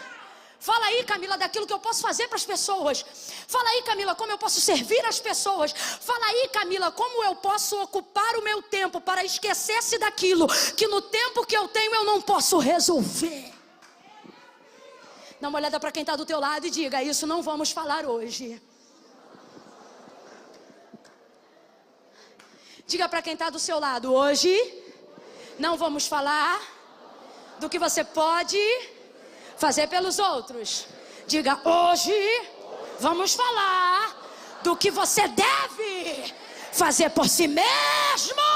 Fala aí, Camila, daquilo que eu posso fazer para as pessoas. Fala aí, Camila, como eu posso servir as pessoas. Fala aí, Camila, como eu posso ocupar o meu tempo para esquecer-se daquilo que no tempo que eu tenho eu não posso resolver. Dá uma olhada para quem está do teu lado e diga: isso não vamos falar hoje. Diga para quem está do seu lado: hoje não vamos falar do que você pode fazer pelos outros. Diga: hoje vamos falar do que você deve fazer por si mesmo.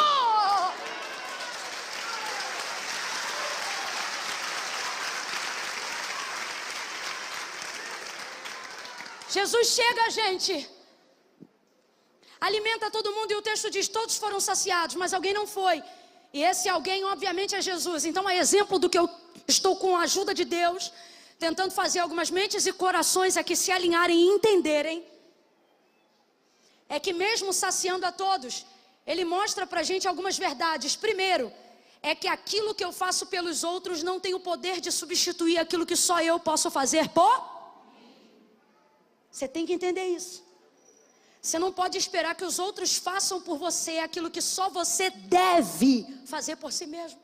Jesus chega, gente, alimenta todo mundo e o texto diz: todos foram saciados, mas alguém não foi. E esse alguém obviamente é Jesus. Então é exemplo do que eu estou, com a ajuda de Deus, tentando fazer algumas mentes e corações aqui se alinharem e entenderem. É que mesmo saciando a todos, Ele mostra pra gente algumas verdades. Primeiro, é que aquilo que eu faço pelos outros não tem o poder de substituir aquilo que só eu posso fazer por... Você tem que entender isso. Você não pode esperar que os outros façam por você aquilo que só você deve fazer por si mesmo.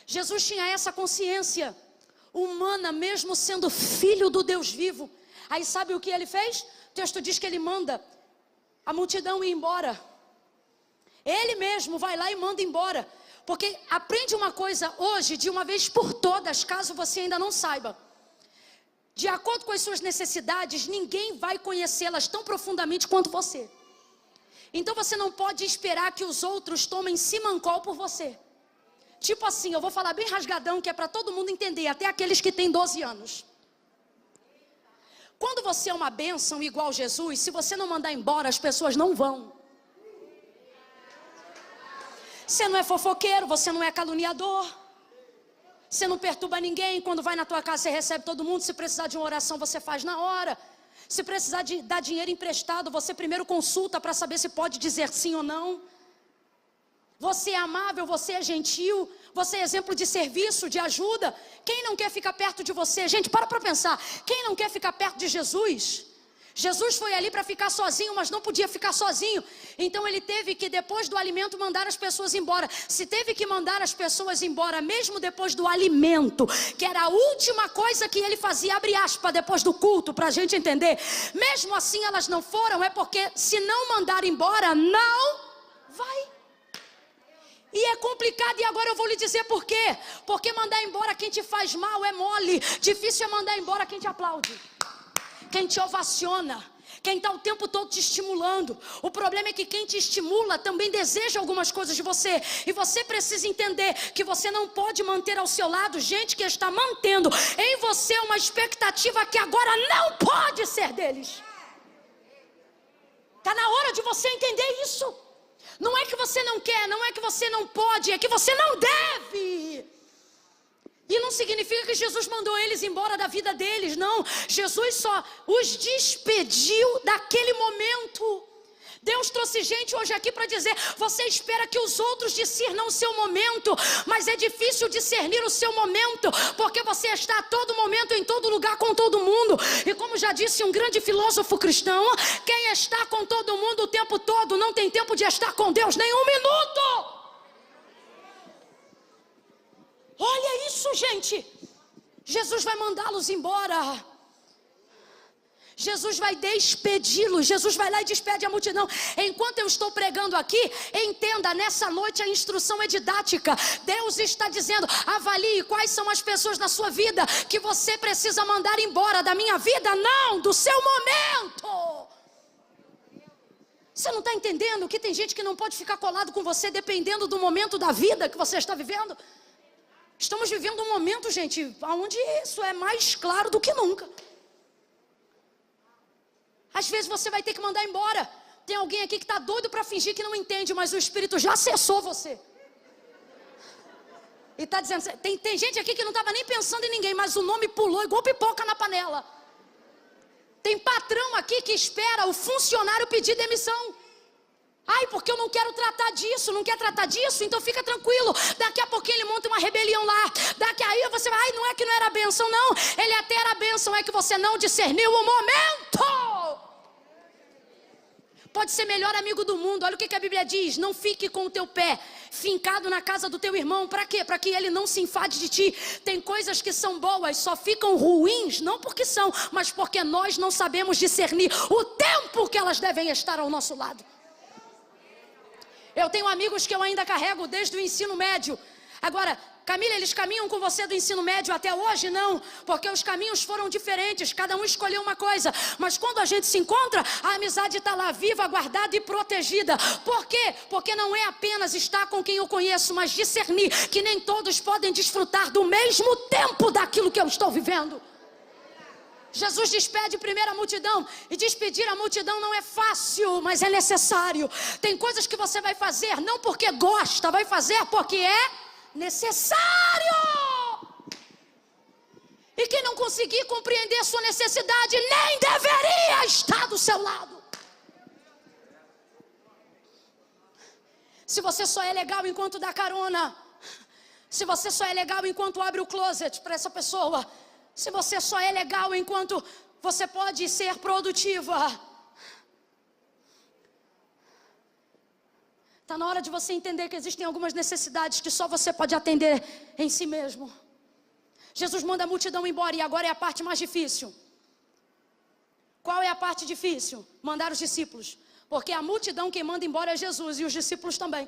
Jesus tinha essa consciência humana, mesmo sendo filho do Deus vivo. Aí sabe o que ele fez? O texto diz que ele manda a multidão ir embora. Ele mesmo vai lá e manda embora. Porque aprende uma coisa hoje, de uma vez por todas, caso você ainda não saiba. De acordo com as suas necessidades, ninguém vai conhecê-las tão profundamente quanto você. Então você não pode esperar que os outros tomem simancol por você. Tipo assim, eu vou falar bem rasgadão, que é para todo mundo entender, até aqueles que têm 12 anos. Quando você é uma bênção igual Jesus, se você não mandar embora, as pessoas não vão. Você não é fofoqueiro, você não é caluniador. Você não perturba ninguém. Quando vai na tua casa, você recebe todo mundo. Se precisar de uma oração, você faz na hora. Se precisar de dar dinheiro emprestado, você primeiro consulta para saber se pode dizer sim ou não. Você é amável, você é gentil, você é exemplo de serviço, de ajuda. Quem não quer ficar perto de você? Gente, para pensar. Quem não quer ficar perto de Jesus? Jesus foi ali para ficar sozinho, mas não podia ficar sozinho. Então ele teve que, depois do alimento, mandar as pessoas embora. Se teve que mandar as pessoas embora, mesmo depois do alimento, que era a última coisa que ele fazia, abre aspas, depois do culto, para a gente entender. Mesmo assim elas não foram, é porque se não mandar embora, não vai. E é complicado, e agora eu vou lhe dizer por quê. Porque mandar embora quem te faz mal é mole. Difícil é mandar embora quem te aplaude, quem te ovaciona, quem está o tempo todo te estimulando. O problema é que quem te estimula também deseja algumas coisas de você. E você precisa entender que você não pode manter ao seu lado gente que está mantendo em você uma expectativa que agora não pode ser deles. Está na hora de você entender isso. Não é que você não quer, não é que você não pode, é que você não deve. E não significa que Jesus mandou eles embora da vida deles, não. Jesus só os despediu daquele momento. Deus trouxe gente hoje aqui para dizer: você espera que os outros discernam o seu momento, mas é difícil discernir o seu momento, porque você está a todo momento, em todo lugar, com todo mundo. E como já disse um grande filósofo cristão, quem está com todo mundo o tempo todo não tem tempo de estar com Deus nem um minuto. Olha isso, gente. Jesus vai mandá-los embora. Jesus vai despedi-los. Jesus vai lá e despede a multidão. Enquanto eu estou pregando aqui, entenda, nessa noite a instrução é didática. Deus está dizendo: avalie quais são as pessoas na sua vida que você precisa mandar embora. Da minha vida? Não, do seu momento. Você não está entendendo que tem gente que não pode ficar colado com você dependendo do momento da vida que você está vivendo? Estamos vivendo um momento, gente, onde isso é mais claro do que nunca. Às vezes você vai ter que mandar embora. Tem alguém aqui que está doido para fingir que não entende, mas o Espírito já acessou você. E está dizendo, tem gente aqui que não estava nem pensando em ninguém, mas o nome pulou igual pipoca na panela. Tem patrão aqui que espera o funcionário pedir demissão. Ai, porque eu não quero tratar disso, não quer tratar disso, então fica tranquilo. Daqui a pouquinho ele monta uma rebelião lá. Daqui aí você vai, ai, não é que não era bênção, não. Ele até era bênção, é que você não discerniu o momento. Pode ser melhor amigo do mundo. Olha o que a Bíblia diz: não fique com o teu pé fincado na casa do teu irmão. Para quê? Para que ele não se enfade de ti. Tem coisas que são boas, só ficam ruins, não porque são, mas porque nós não sabemos discernir o tempo que elas devem estar ao nosso lado. Eu tenho amigos que eu ainda carrego desde o ensino médio. Agora, Camila, eles caminham com você do ensino médio até hoje? Não, porque os caminhos foram diferentes, cada um escolheu uma coisa. Mas quando a gente se encontra, a amizade está lá viva, guardada e protegida. Por quê? Porque não é apenas estar com quem eu conheço, mas discernir que nem todos podem desfrutar do mesmo tempo daquilo que eu estou vivendo. Jesus despede primeiro a multidão. E despedir a multidão não é fácil, mas é necessário. Tem coisas que você vai fazer não porque gosta, vai fazer porque é necessário. E quem não conseguir compreender sua necessidade nem deveria estar do seu lado. Se você só é legal enquanto dá carona, se você só é legal enquanto abre o closet para essa pessoa, se você só é legal enquanto você pode ser produtiva, Está na hora de você entender que existem algumas necessidades que só você pode atender em si mesmo. Jesus manda a multidão embora e agora é a parte mais difícil. Qual é a parte difícil? Mandar os discípulos. Porque a multidão quem manda embora é Jesus e os discípulos também.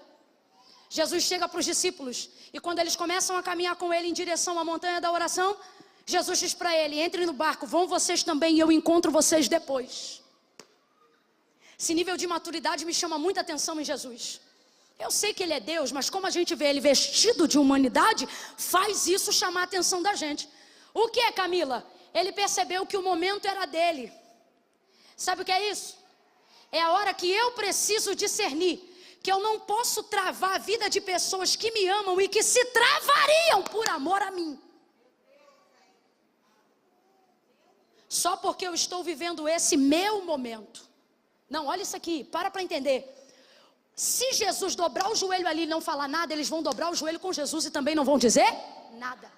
Jesus chega para os discípulos e quando eles começam a caminhar com ele em direção à montanha da oração, Jesus diz para ele: entrem no barco, vão vocês também e eu encontro vocês depois. Esse nível de maturidade me chama muita atenção em Jesus. Eu sei que ele é Deus, mas como a gente vê ele vestido de humanidade, faz isso chamar a atenção da gente. O que é, Camila? Ele percebeu que o momento era dele. Sabe o que é isso? É a hora que eu preciso discernir que eu não posso travar a vida de pessoas que me amam e que se travariam por amor a mim. Só porque eu estou vivendo esse meu momento. Não, olha isso aqui, para entender. Se Jesus dobrar o joelho ali e não falar nada, eles vão dobrar o joelho com Jesus e também não vão dizer nada.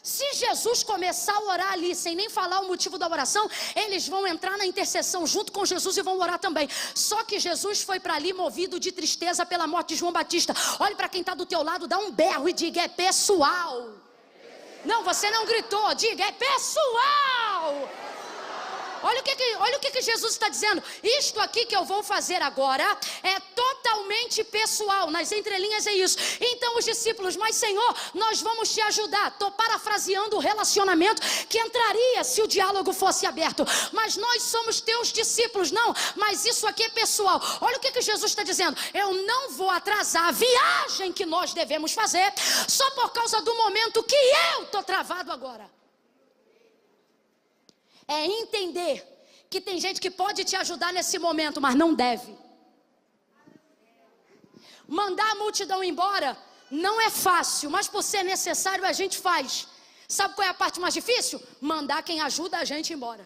Se Jesus começar a orar ali sem nem falar o motivo da oração, eles vão entrar na intercessão junto com Jesus e vão orar também. Só que Jesus foi para ali movido de tristeza pela morte de João Batista. Olhe para quem está do teu lado, dá um berro e diga: é pessoal. Não, você não gritou, diga: é pessoal. Olha o que Jesus está dizendo. Isto aqui que eu vou fazer agora é totalmente pessoal. Nas entrelinhas é isso. Então os discípulos: mas Senhor, nós vamos te ajudar. Estou parafraseando o relacionamento que entraria se o diálogo fosse aberto. Mas nós somos teus discípulos. Não, mas isso aqui é pessoal. Olha o que Jesus está dizendo. Eu não vou atrasar a viagem que nós devemos fazer só por causa do momento que eu estou travado agora. É entender que tem gente que pode te ajudar nesse momento, mas não deve. Mandar a multidão embora não é fácil, mas por ser necessário a gente faz. Sabe qual é a parte mais difícil? Mandar quem ajuda a gente embora.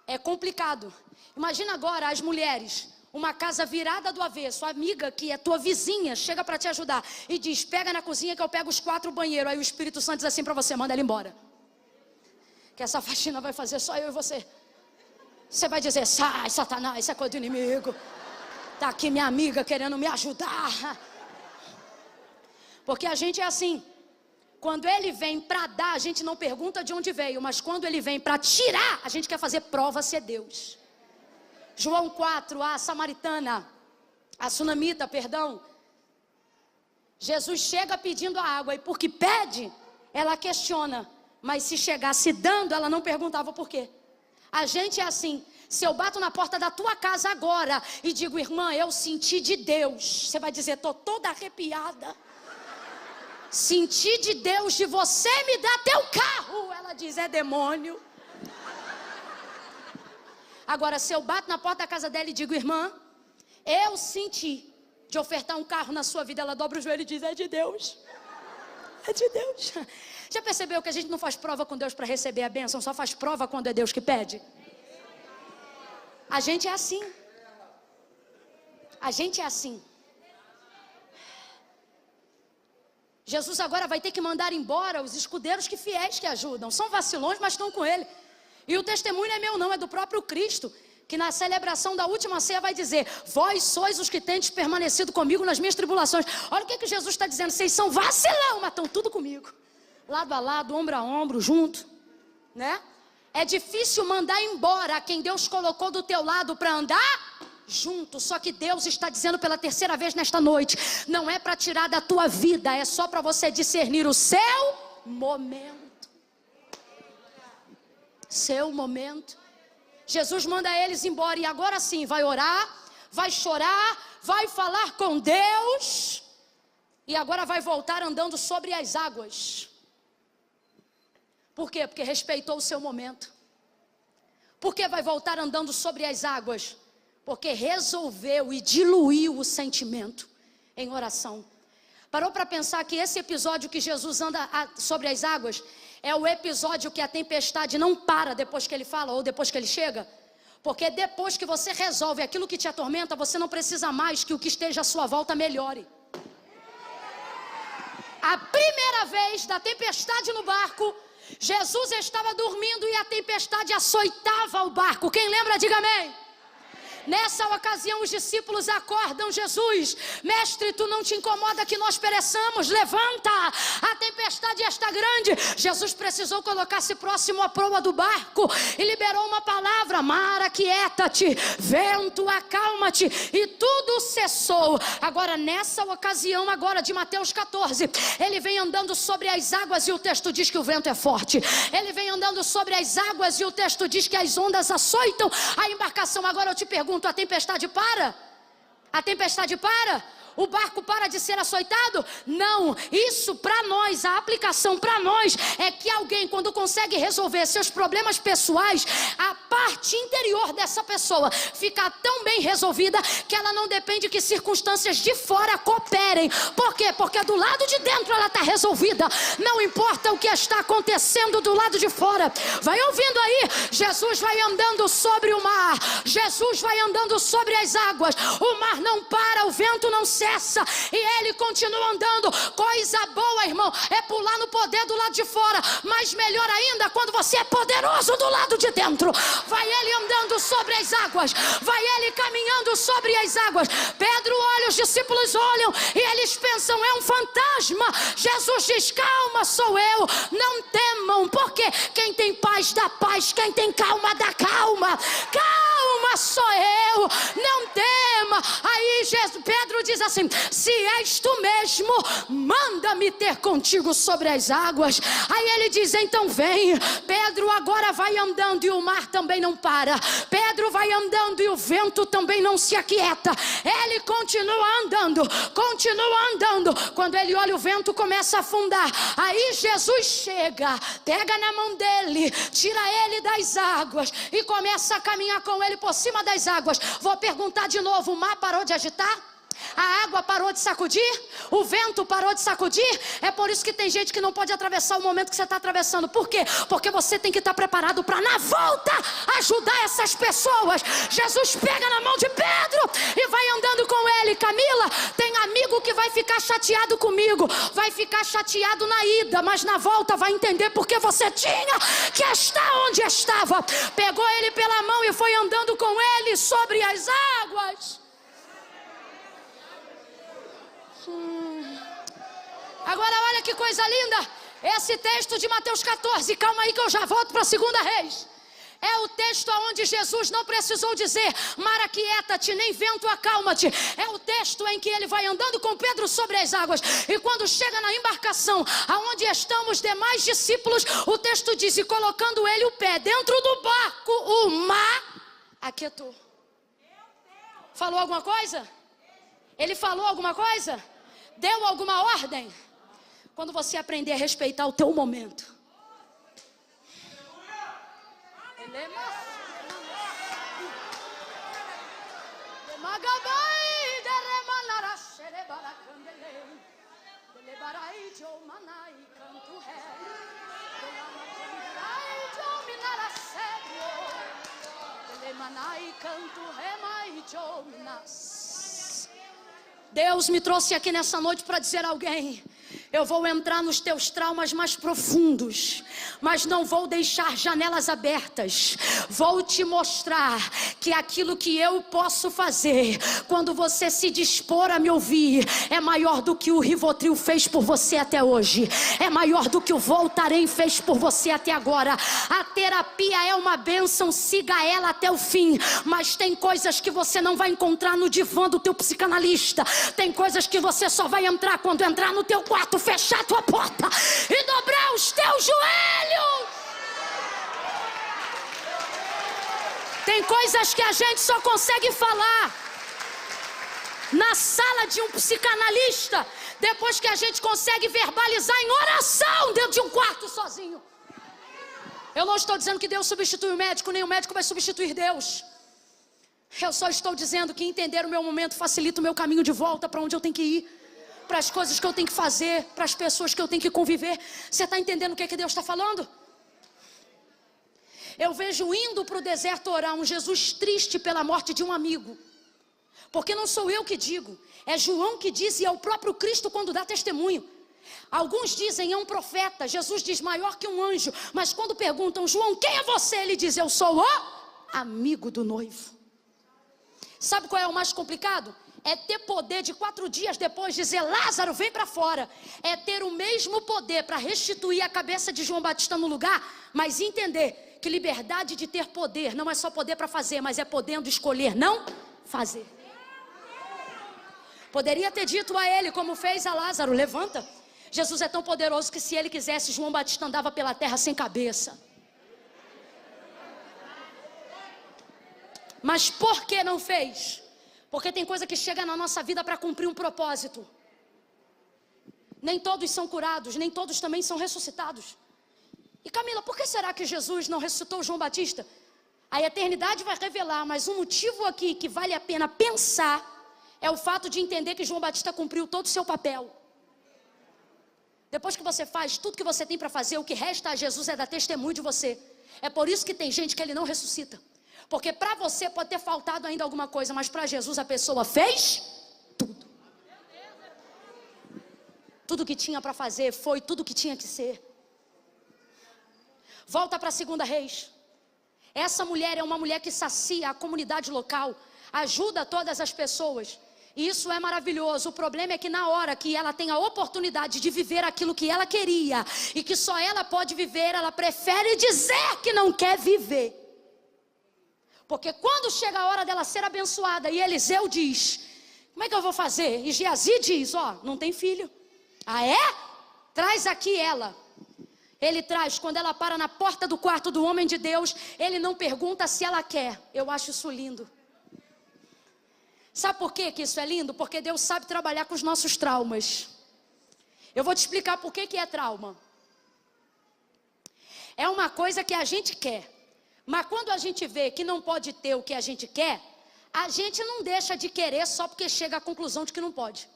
É complicado. Imagina agora as mulheres, uma casa virada do avesso, a amiga que é tua vizinha chega para te ajudar e diz: pega na cozinha que eu pego os 4 banheiros. Aí o Espírito Santo diz assim para você: manda ela embora, que essa faxina vai fazer só eu e você. Você vai dizer: sai, Satanás, isso é coisa do inimigo. Está aqui minha amiga querendo me ajudar. Porque a gente é assim. Quando ele vem para dar, a gente não pergunta de onde veio, mas quando ele vem para tirar, a gente quer fazer prova se é Deus. João 4, a samaritana, a sunamita, perdão. Jesus chega pedindo a água e porque pede, ela questiona. Mas se chegasse dando, ela não perguntava por quê. A gente é assim. Se eu bato na porta da tua casa agora e digo: irmã, eu senti de Deus, você vai dizer: estou toda arrepiada. Senti de Deus de você me dar teu carro. Ela diz: é demônio. Agora, se eu bato na porta da casa dela e digo: irmã, eu senti de ofertar um carro na sua vida, ela dobra o joelho e diz: é de Deus. É de Deus. Já percebeu que a gente não faz prova com Deus para receber a bênção, só faz prova quando é Deus que pede? A gente é assim. A gente é assim. Jesus agora vai ter que mandar embora os escudeiros que fiéis que ajudam. São vacilões, mas estão com ele. E o testemunho não é meu não, é do próprio Cristo, que na celebração da última ceia vai dizer: vós sois os que tendes permanecido comigo nas minhas tribulações. Olha o que Jesus está dizendo: vocês são vacilão, mas estão tudo comigo. Lado a lado, ombro a ombro, junto, né? É difícil mandar embora quem Deus colocou do teu lado para andar junto. Só que Deus está dizendo pela terceira vez nesta noite: não é para tirar da tua vida, é só para você discernir o seu momento. Seu momento. Jesus manda eles embora e agora sim vai orar, vai chorar, vai falar com Deus e agora vai voltar andando sobre as águas. Por quê? Porque respeitou o seu momento. Por que vai voltar andando sobre as águas? Porque resolveu e diluiu o sentimento em oração. Parou para pensar que esse episódio que Jesus anda sobre as águas é o episódio que a tempestade não para depois que ele fala ou depois que ele chega? Porque depois que você resolve aquilo que te atormenta, você não precisa mais que o que esteja à sua volta melhore. A primeira vez da tempestade no barco, Jesus estava dormindo e a tempestade açoitava o barco. Quem lembra, diga amém. Nessa ocasião os discípulos acordam Jesus: mestre, tu não te incomoda que nós pereçamos? Levanta, a tempestade está grande. Jesus precisou colocar-se próximo à proa do barco e liberou uma palavra: mar, aquieta-te, vento, acalma-te, e tudo cessou. Agora nessa ocasião agora de Mateus 14, ele vem andando sobre as águas e o texto diz que o vento é forte. Ele vem andando sobre as águas e o texto diz que as ondas açoitam a embarcação. Agora eu te pergunto, a tempestade para? A tempestade para? O barco para de ser açoitado? Não, isso para nós, a aplicação para nós é que alguém, quando consegue resolver seus problemas pessoais, a parte interior dessa pessoa fica tão bem resolvida que ela não depende que circunstâncias de fora cooperem. Por quê? Porque do lado de dentro ela está resolvida. Não importa o que está acontecendo do lado de fora. Vai ouvindo aí, Jesus vai andando sobre o mar, Jesus vai andando sobre as águas, o mar não para, o vento não cessa, e ele continua andando. Coisa boa, irmão, é pular no poder do lado de fora, mas melhor ainda quando você é poderoso do lado de dentro. Vai ele andando sobre as águas, vai ele caminhando sobre as águas. Pedro olha, os discípulos olham e eles pensam: é um fantasma. Jesus diz: calma, sou eu, não temam, porque quem tem paz dá paz, quem tem calma dá calma. Calma, sou eu, não tema. Aí Pedro diz assim: se és tu mesmo, manda-me ter contigo sobre as águas. Aí ele diz: então vem. Pedro agora vai andando e o mar também não para. Pedro vai andando e o vento também não se aquieta. Ele continua andando, continua andando. Quando ele olha, o vento começa a afundar. Aí Jesus chega, pega na mão dele, tira ele das águas e começa a caminhar com ele por cima das águas. Vou perguntar de novo: o mar parou de agitar? A água parou de sacudir? O vento parou de sacudir? É por isso que tem gente que não pode atravessar o momento que você está atravessando. Por quê? Porque você tem que estar preparado para na volta ajudar essas pessoas. Jesus pega na mão de Pedro e vai andando com ele. Camila, tem amigo que vai ficar chateado comigo, vai ficar chateado na ida, mas na volta vai entender porque você tinha que estar onde estava. Pegou ele pela mão e foi andando com ele sobre as águas. Agora olha que coisa linda. Esse texto de Mateus 14, calma aí que eu já volto para a 2 Reis. É o texto onde Jesus não precisou dizer: mar, aquieta-te, nem vento, acalma-te. É o texto em que ele vai andando com Pedro sobre as águas. E quando chega na embarcação, aonde estão os demais discípulos, o texto diz: e colocando ele o pé dentro do barco, o mar aquietou. Falou alguma coisa? Ele falou alguma coisa? Deu alguma ordem? Quando você aprender a respeitar o teu momento. Deus me trouxe aqui nessa noite para dizer a alguém: eu vou entrar nos teus traumas mais profundos, mas não vou deixar janelas abertas. Vou te mostrar que aquilo que eu posso fazer, quando você se dispor a me ouvir, é maior do que o Rivotril fez por você até hoje. É maior do que o Voltaren fez por você até agora. A terapia é uma bênção, siga ela até o fim. Mas tem coisas que você não vai encontrar no divã do teu psicanalista. Tem coisas que você só vai entrar quando entrar no teu quarto, fechar a tua porta e dobrar os teus joelhos. Tem coisas que a gente só consegue falar na sala de um psicanalista depois que a gente consegue verbalizar em oração dentro de um quarto sozinho. Eu não estou dizendo que Deus substitui o médico, nem o médico vai substituir Deus. Eu só estou dizendo que entender o meu momento facilita o meu caminho de volta para onde eu tenho que ir, para as coisas que eu tenho que fazer, para as pessoas que eu tenho que conviver. Você está entendendo o que é que Deus está falando? Eu vejo indo para o deserto orar um Jesus triste pela morte de um amigo. Porque não sou eu que digo, é João que diz, e é o próprio Cristo quando dá testemunho. Alguns dizem é um profeta, Jesus diz maior que um anjo. Mas quando perguntam: João, quem é você? Ele diz: eu sou o amigo do noivo. Sabe qual é o mais complicado? É ter poder de 4 dias depois dizer: Lázaro, vem para fora. É ter o mesmo poder para restituir a cabeça de João Batista no lugar, mas entender que liberdade de ter poder não é só poder para fazer, mas é podendo escolher não fazer. Poderia ter dito a ele, como fez a Lázaro: levanta. Jesus é tão poderoso que se ele quisesse, João Batista andava pela terra sem cabeça. Mas por que não fez? Porque tem coisa que chega na nossa vida para cumprir um propósito. Nem todos são curados, nem todos também são ressuscitados. E Camila, por que será que Jesus não ressuscitou João Batista? A eternidade vai revelar, mas um motivo aqui que vale a pena pensar é o fato de entender que João Batista cumpriu todo o seu papel. Depois que você faz tudo que você tem para fazer, o que resta a Jesus é dar testemunho de você. É por isso que tem gente que ele não ressuscita. Porque para você pode ter faltado ainda alguma coisa, mas para Jesus a pessoa fez tudo. Tudo que tinha para fazer foi tudo que tinha que ser. Volta para 2 Reis. Essa mulher é uma mulher que sacia a comunidade local, ajuda todas as pessoas. E isso é maravilhoso. O problema é que na hora que ela tem a oportunidade de viver aquilo que ela queria e que só ela pode viver, ela prefere dizer que não quer viver. Porque quando chega a hora dela ser abençoada e Eliseu diz: como é que eu vou fazer? E Geazi diz: ó, não tem filho. Ah é? Traz aqui ela. Ele traz, quando ela para na porta do quarto do homem de Deus, ele não pergunta se ela quer. Eu acho isso lindo. Sabe por que isso é lindo? Porque Deus sabe trabalhar com os nossos traumas. Eu vou te explicar por que é trauma. É uma coisa que a gente quer. Mas quando a gente vê que não pode ter o que a gente quer, a gente não deixa de querer só porque chega à conclusão de que não pode.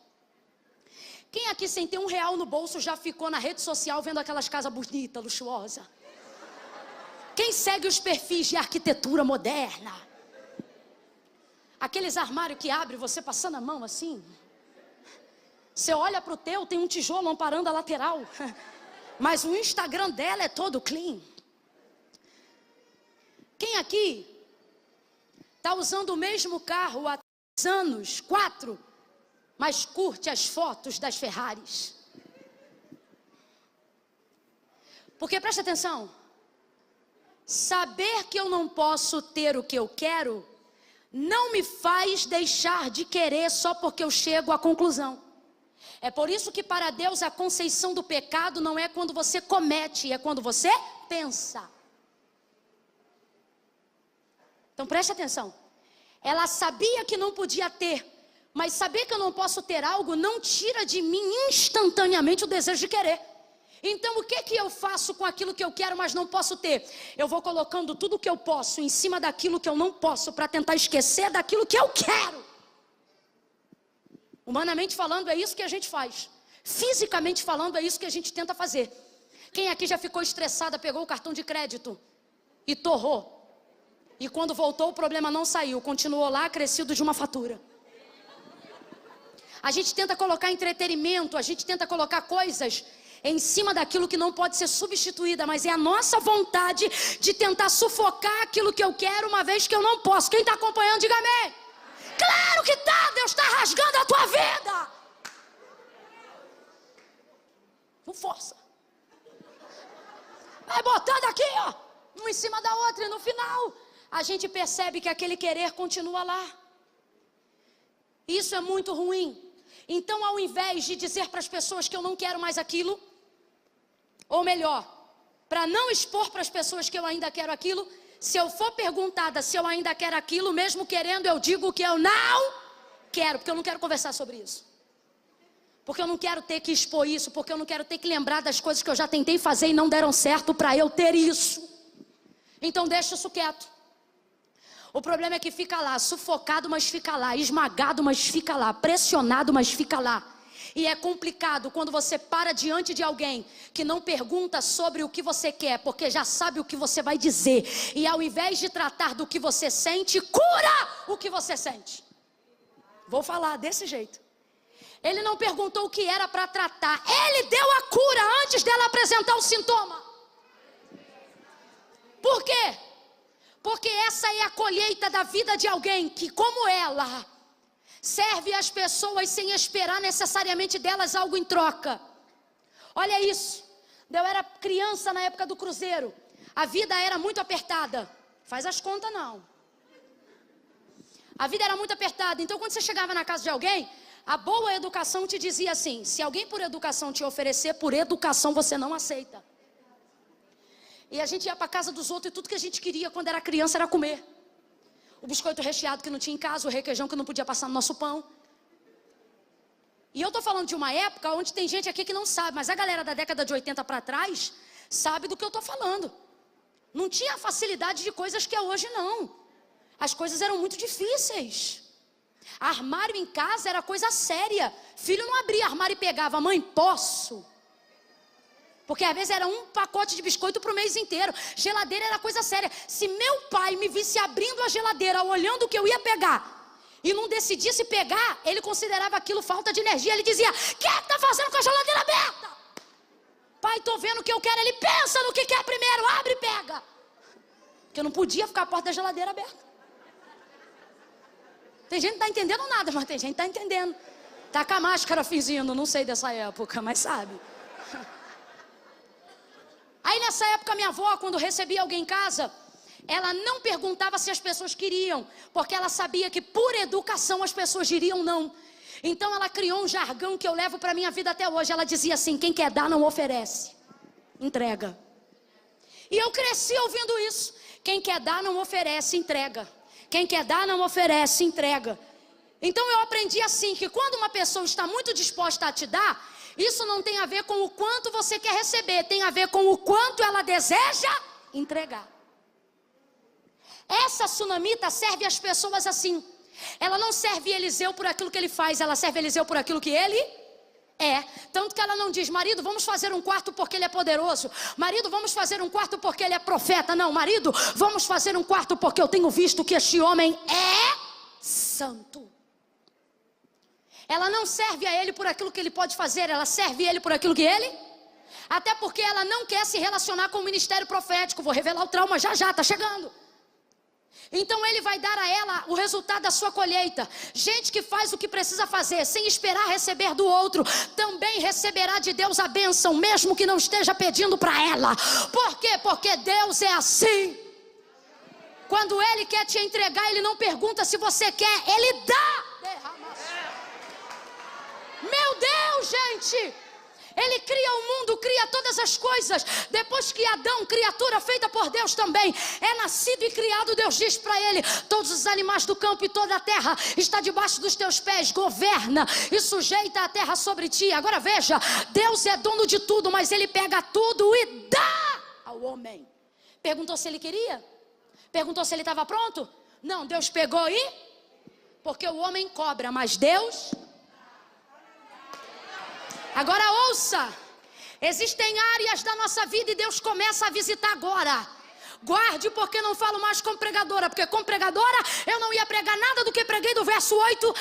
Quem aqui sem ter R$1 no bolso já ficou na rede social vendo aquelas casas bonitas, luxuosas? Quem segue os perfis de arquitetura moderna? Aqueles armários que abre você passando a mão assim. Você olha para o teu, tem um tijolo amparando a lateral. Mas o Instagram dela é todo clean. Quem aqui está usando o mesmo carro há 3 anos, 4, mas curte as fotos das Ferraris? Porque preste atenção, saber que eu não posso ter o que eu quero não me faz deixar de querer só porque eu chego à conclusão. É por isso que para Deus a conceição do pecado não é quando você comete, é quando você pensa. Então preste atenção, ela sabia que não podia ter, mas saber que eu não posso ter algo não tira de mim instantaneamente o desejo de querer. Então o que eu faço com aquilo que eu quero, mas não posso ter? Eu vou colocando tudo o que eu posso em cima daquilo que eu não posso, para tentar esquecer daquilo que eu quero. Humanamente falando é isso que a gente faz. Fisicamente falando é isso que a gente tenta fazer. Quem aqui já ficou estressada, pegou o cartão de crédito e torrou? E quando voltou o problema não saiu, continuou lá acrescido de uma fatura. A gente tenta colocar entretenimento, a gente tenta colocar coisas em cima daquilo que não pode ser substituída, mas é a nossa vontade de tentar sufocar aquilo que eu quero uma vez que eu não posso. Quem está acompanhando, diga amém. Claro que tá, Deus está rasgando a tua vida. Não força. Vai botando aqui, ó, uma em cima da outra, e no final a gente percebe que aquele querer continua lá. Isso é muito ruim. Então, ao invés de dizer para as pessoas que eu não quero mais aquilo, ou melhor, para não expor para as pessoas que eu ainda quero aquilo, se eu for perguntada se eu ainda quero aquilo, mesmo querendo, eu digo que eu não quero, porque eu não quero conversar sobre isso. Porque eu não quero ter que expor isso, porque eu não quero ter que lembrar das coisas que eu já tentei fazer e não deram certo para eu ter isso. Então deixa isso quieto. O problema é que fica lá, sufocado, mas fica lá, esmagado, mas fica lá, pressionado, mas fica lá. E é complicado quando você para diante de alguém que não pergunta sobre o que você quer, porque já sabe o que você vai dizer. E ao invés de tratar do que você sente, cura o que você sente. Vou falar desse jeito. Ele não perguntou o que era para tratar, ele deu a cura antes dela apresentar o sintoma. Por quê? Porque essa é a colheita da vida de alguém que, como ela, serve às pessoas sem esperar necessariamente delas algo em troca. Olha isso. Eu era criança na época do cruzeiro. A vida era muito apertada. Faz as contas não. A vida era muito apertada. Então quando você chegava na casa de alguém, a boa educação te dizia assim: se alguém por educação te oferecer, por educação você não aceita. E a gente ia para a casa dos outros e tudo que a gente queria quando era criança era comer. O biscoito recheado que não tinha em casa, o requeijão que não podia passar no nosso pão. E eu estou falando de uma época onde tem gente aqui que não sabe, mas a galera da década de 80 para trás sabe do que eu estou falando. Não tinha facilidade de coisas que é hoje não. As coisas eram muito difíceis. Armário em casa era coisa séria. Filho não abria armário e pegava: mãe, posso? Porque às vezes era um pacote de biscoito para o mês inteiro. Geladeira era coisa séria. Se meu pai me visse abrindo a geladeira, olhando o que eu ia pegar, e não decidisse pegar, ele considerava aquilo falta de energia. Ele dizia: o que está fazendo com a geladeira aberta? Pai, estou vendo o que eu quero. Ele: pensa no que quer primeiro, abre e pega. Porque eu não podia ficar a porta da geladeira aberta. Tem gente que não está entendendo nada, mas tem gente que está entendendo. Tá com a máscara fingindo, não sei dessa época, mas sabe. Aí nessa época minha avó, quando recebia alguém em casa, ela não perguntava se as pessoas queriam, porque ela sabia que por educação as pessoas diriam não. Então ela criou um jargão que eu levo para a minha vida até hoje. Ela dizia assim: quem quer dar não oferece, entrega. E eu cresci ouvindo isso: quem quer dar não oferece, entrega. Quem quer dar não oferece, entrega. Então eu aprendi assim, que quando uma pessoa está muito disposta a te dar, isso não tem a ver com o quanto você quer receber, tem a ver com o quanto ela deseja entregar. Essa sunamita serve às pessoas assim. Ela não serve Eliseu por aquilo que ele faz, ela serve Eliseu por aquilo que ele é. Tanto que ela não diz: marido, vamos fazer um quarto porque ele é poderoso. Marido, vamos fazer um quarto porque ele é profeta. Não, marido, vamos fazer um quarto porque eu tenho visto que este homem é santo. Ela não serve a ele por aquilo que ele pode fazer, ela serve ele por aquilo que ele... Até porque ela não quer se relacionar com o ministério profético. Vou revelar o trauma já, está chegando. Então ele vai dar a ela o resultado da sua colheita. Gente que faz o que precisa fazer, sem esperar receber do outro, também receberá de Deus a bênção, mesmo que não esteja pedindo para ela. Por quê? Porque Deus é assim. Quando Ele quer te entregar, Ele não pergunta se você quer, Ele dá. Meu Deus, gente! Ele cria o mundo, cria todas as coisas. Depois que Adão, criatura feita por Deus também, é nascido e criado, Deus diz para ele: todos os animais do campo e toda a terra está debaixo dos teus pés. Governa e sujeita a terra sobre ti. Agora veja, Deus é dono de tudo, mas Ele pega tudo e dá ao homem. Perguntou se ele queria? Perguntou se ele estava pronto? Não, Deus pegou e... Porque o homem cobra, mas Deus... Agora ouça, existem áreas da nossa vida e Deus começa a visitar agora. Guarde, porque não falo mais como pregadora, porque como pregadora eu não ia pregar nada do que preguei do verso 8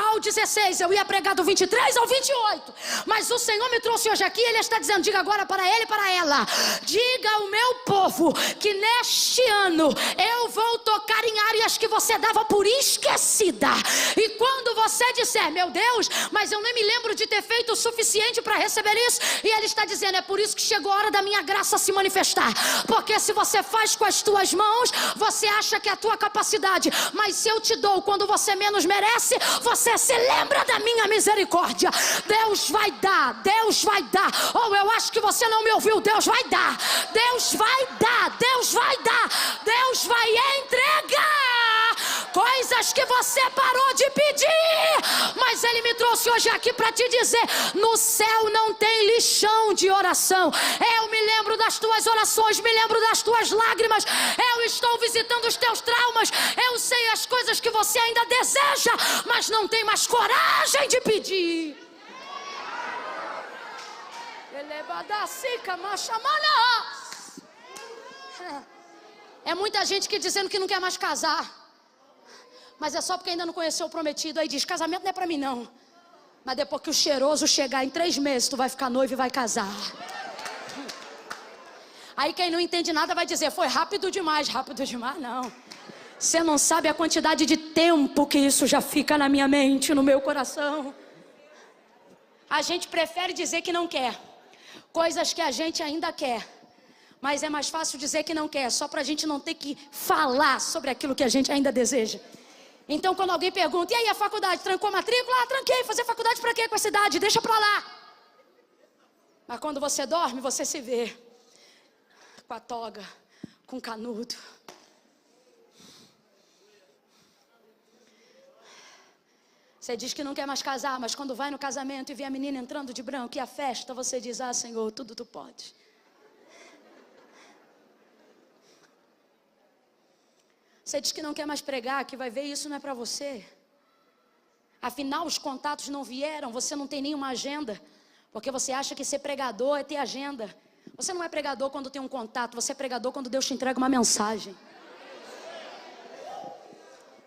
ao 16, eu ia pregar do 23 ao 28. Mas o Senhor me trouxe hoje aqui, Ele está dizendo: diga agora para ele e para ela, diga ao meu povo que neste ano eu vou tocar em áreas que você dava por esquecida. E quando você disser: meu Deus, mas eu nem me lembro de ter feito o suficiente para receber isso, e Ele está dizendo: é por isso que chegou a hora da minha graça se manifestar. Porque se você faz com as tuas mãos, você acha que é a tua capacidade, mas se eu te dou quando você menos merece, você se lembra da minha misericórdia. Deus vai dar, Deus vai dar. Ou eu acho que você não me ouviu. Deus vai dar, Deus vai dar, Deus vai dar, Deus vai entregar coisas que você parou de pedir. Mas Ele me trouxe hoje aqui para te dizer: no céu não tem lixão de oração. Eu me lembro das tuas orações, me lembro das tuas lágrimas, eu estou visitando os teus traumas, eu sei as coisas que você ainda deseja, mas não tem mais coragem de pedir. É muita gente que dizendo que não quer mais casar, mas é só porque ainda não conheceu o prometido. Aí diz: casamento não é pra mim não. Mas depois que o cheiroso chegar, em 3 meses tu vai ficar noivo e vai casar. Aí quem não entende nada vai dizer, foi rápido demais. Rápido demais não. Você não sabe a quantidade de tempo que isso já fica na minha mente, no meu coração. A gente prefere dizer que não quer coisas que a gente ainda quer, mas é mais fácil dizer que não quer, só para a gente não ter que falar sobre aquilo que a gente ainda deseja. Então quando alguém pergunta, e aí a faculdade, trancou a matrícula? Ah, tranquei, fazer faculdade para quê com essa idade? Deixa para lá. Mas quando você dorme, você se vê com a toga, com canudo. Você diz que não quer mais casar, mas quando vai no casamento e vê a menina entrando de branco e a festa, você diz, ah, Senhor, tudo tu pode. Você diz que não quer mais pregar, que vai ver isso não é para você. Afinal, os contatos não vieram, você não tem nenhuma agenda, porque você acha que ser pregador é ter agenda. Você não é pregador quando tem um contato, você é pregador quando Deus te entrega uma mensagem.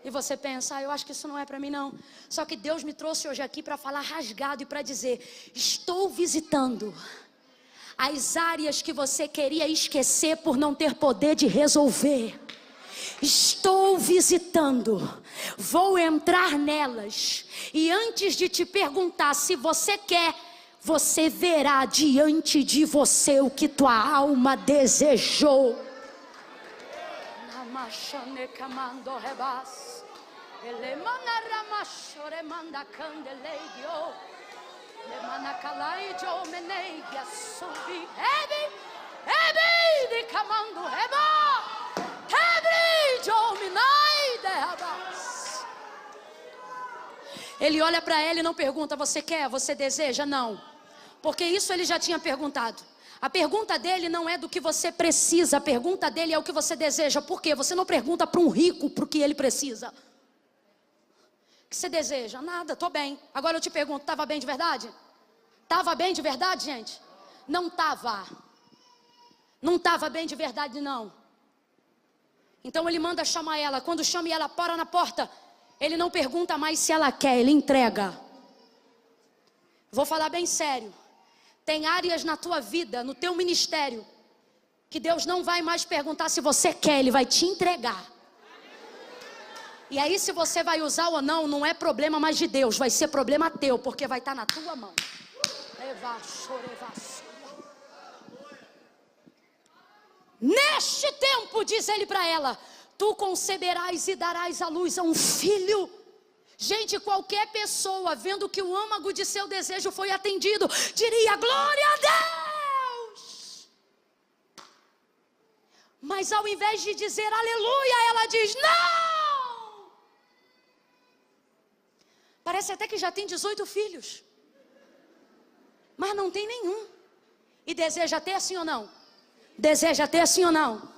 E você pensa, eu acho que isso não é para mim não. Só que Deus me trouxe hoje aqui para falar rasgado e para dizer, estou visitando as áreas que você queria esquecer por não ter poder de resolver. Estou visitando, vou entrar nelas. E antes de te perguntar se você quer, você verá diante de você o que tua alma desejou. Ele olha para ela e não pergunta, você quer, você deseja? Não, porque isso ele já tinha perguntado. A pergunta dele não é do que você precisa, a pergunta dele é o que você deseja. Por quê? Você não pergunta para um rico para o que ele precisa. O que você deseja? Nada, estou bem. Agora eu te pergunto, estava bem de verdade? Estava bem de verdade, gente? Não estava. Não estava bem de verdade, não. Então ele manda chamar ela. Quando chama e ela para na porta, ele não pergunta mais se ela quer, ele entrega. Vou falar bem sério. Tem áreas na tua vida, no teu ministério, que Deus não vai mais perguntar se você quer, Ele vai te entregar. E aí se você vai usar ou não, não é problema mais de Deus, vai ser problema teu, porque vai estar na tua mão. Neste tempo, diz ele para ela, tu conceberás e darás à luz a um filho. Gente, qualquer pessoa vendo que o âmago de seu desejo foi atendido, diria, glória a Deus. Mas ao invés de dizer aleluia, ela diz, não. Parece até que já tem 18 filhos, mas não tem nenhum. E deseja ter sim ou não? Deseja ter sim ou não?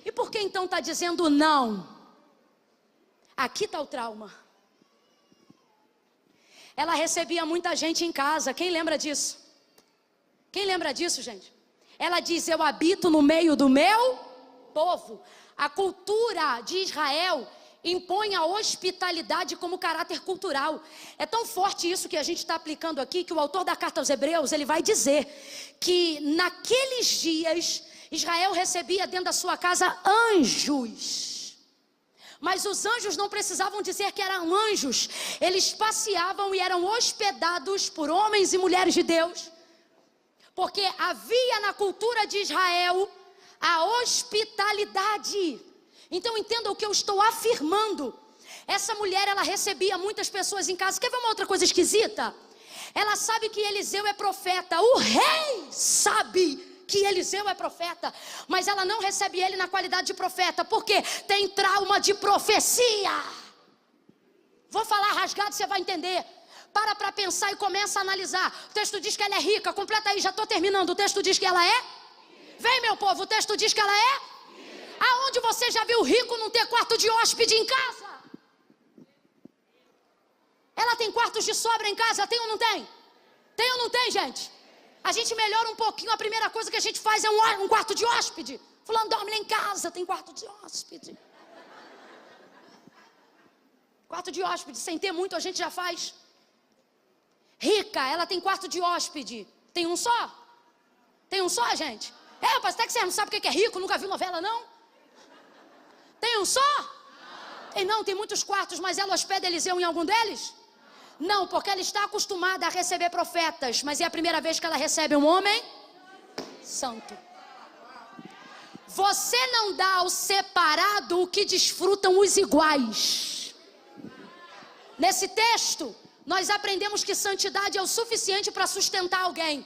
E por que então está dizendo não? Aqui está o trauma. Ela recebia muita gente em casa, quem lembra disso? Quem lembra disso, gente? Ela diz, eu habito no meio do meu povo. A cultura de Israel impõe a hospitalidade como caráter cultural. É tão forte isso que a gente está aplicando aqui, que o autor da carta aos Hebreus, ele vai dizer que naqueles dias, Israel recebia dentro da sua casa anjos. Mas os anjos não precisavam dizer que eram anjos. Eles passeavam e eram hospedados por homens e mulheres de Deus. Porque havia na cultura de Israel a hospitalidade. Então entenda o que eu estou afirmando. Essa mulher, ela recebia muitas pessoas em casa. Quer ver uma outra coisa esquisita? Ela sabe que Eliseu é profeta. O rei sabe que Eliseu é profeta, mas ela não recebe ele na qualidade de profeta, porque tem trauma de profecia. Vou falar rasgado, você vai entender. Para pensar e começa a analisar. O texto diz que ela é rica, completa aí, já estou terminando. O texto diz que ela é? Vem, meu povo, o texto diz que ela é? Aonde você já viu rico não ter quarto de hóspede em casa? Ela tem quartos de sobra em casa, tem ou não tem? Tem ou não tem, gente? A gente melhora um pouquinho, a primeira coisa que a gente faz é um quarto de hóspede. Fulano dorme lá em casa, tem quarto de hóspede. Quarto de hóspede, sem ter muito a gente já faz. Rica, ela tem quarto de hóspede. Tem um só? Tem um só, gente? Pastor, que você não sabe o que é rico, nunca viu novela, não? Tem um só? Não, tem muitos quartos, mas ela hospeda Eliseu em algum deles? Não, porque ela está acostumada a receber profetas, mas é a primeira vez que ela recebe um homem santo. Você não dá ao separado o que desfrutam os iguais. Nesse texto, nós aprendemos que santidade é o suficiente para sustentar alguém.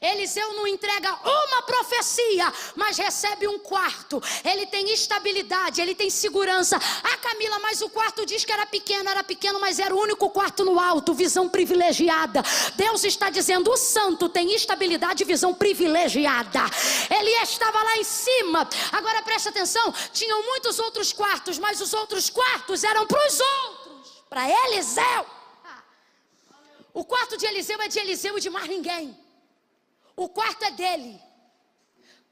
Eliseu não entrega uma profecia, mas recebe um quarto. Ele tem estabilidade, ele tem segurança. Camila, mas o quarto diz que era pequeno, mas era o único quarto no alto, visão privilegiada. Deus está dizendo, o santo tem estabilidade e visão privilegiada. Ele estava lá em cima. Agora presta atenção, tinham muitos outros quartos, mas os outros quartos eram para os outros, para Eliseu. O quarto de Eliseu é de Eliseu e de mais ninguém. O quarto é dele.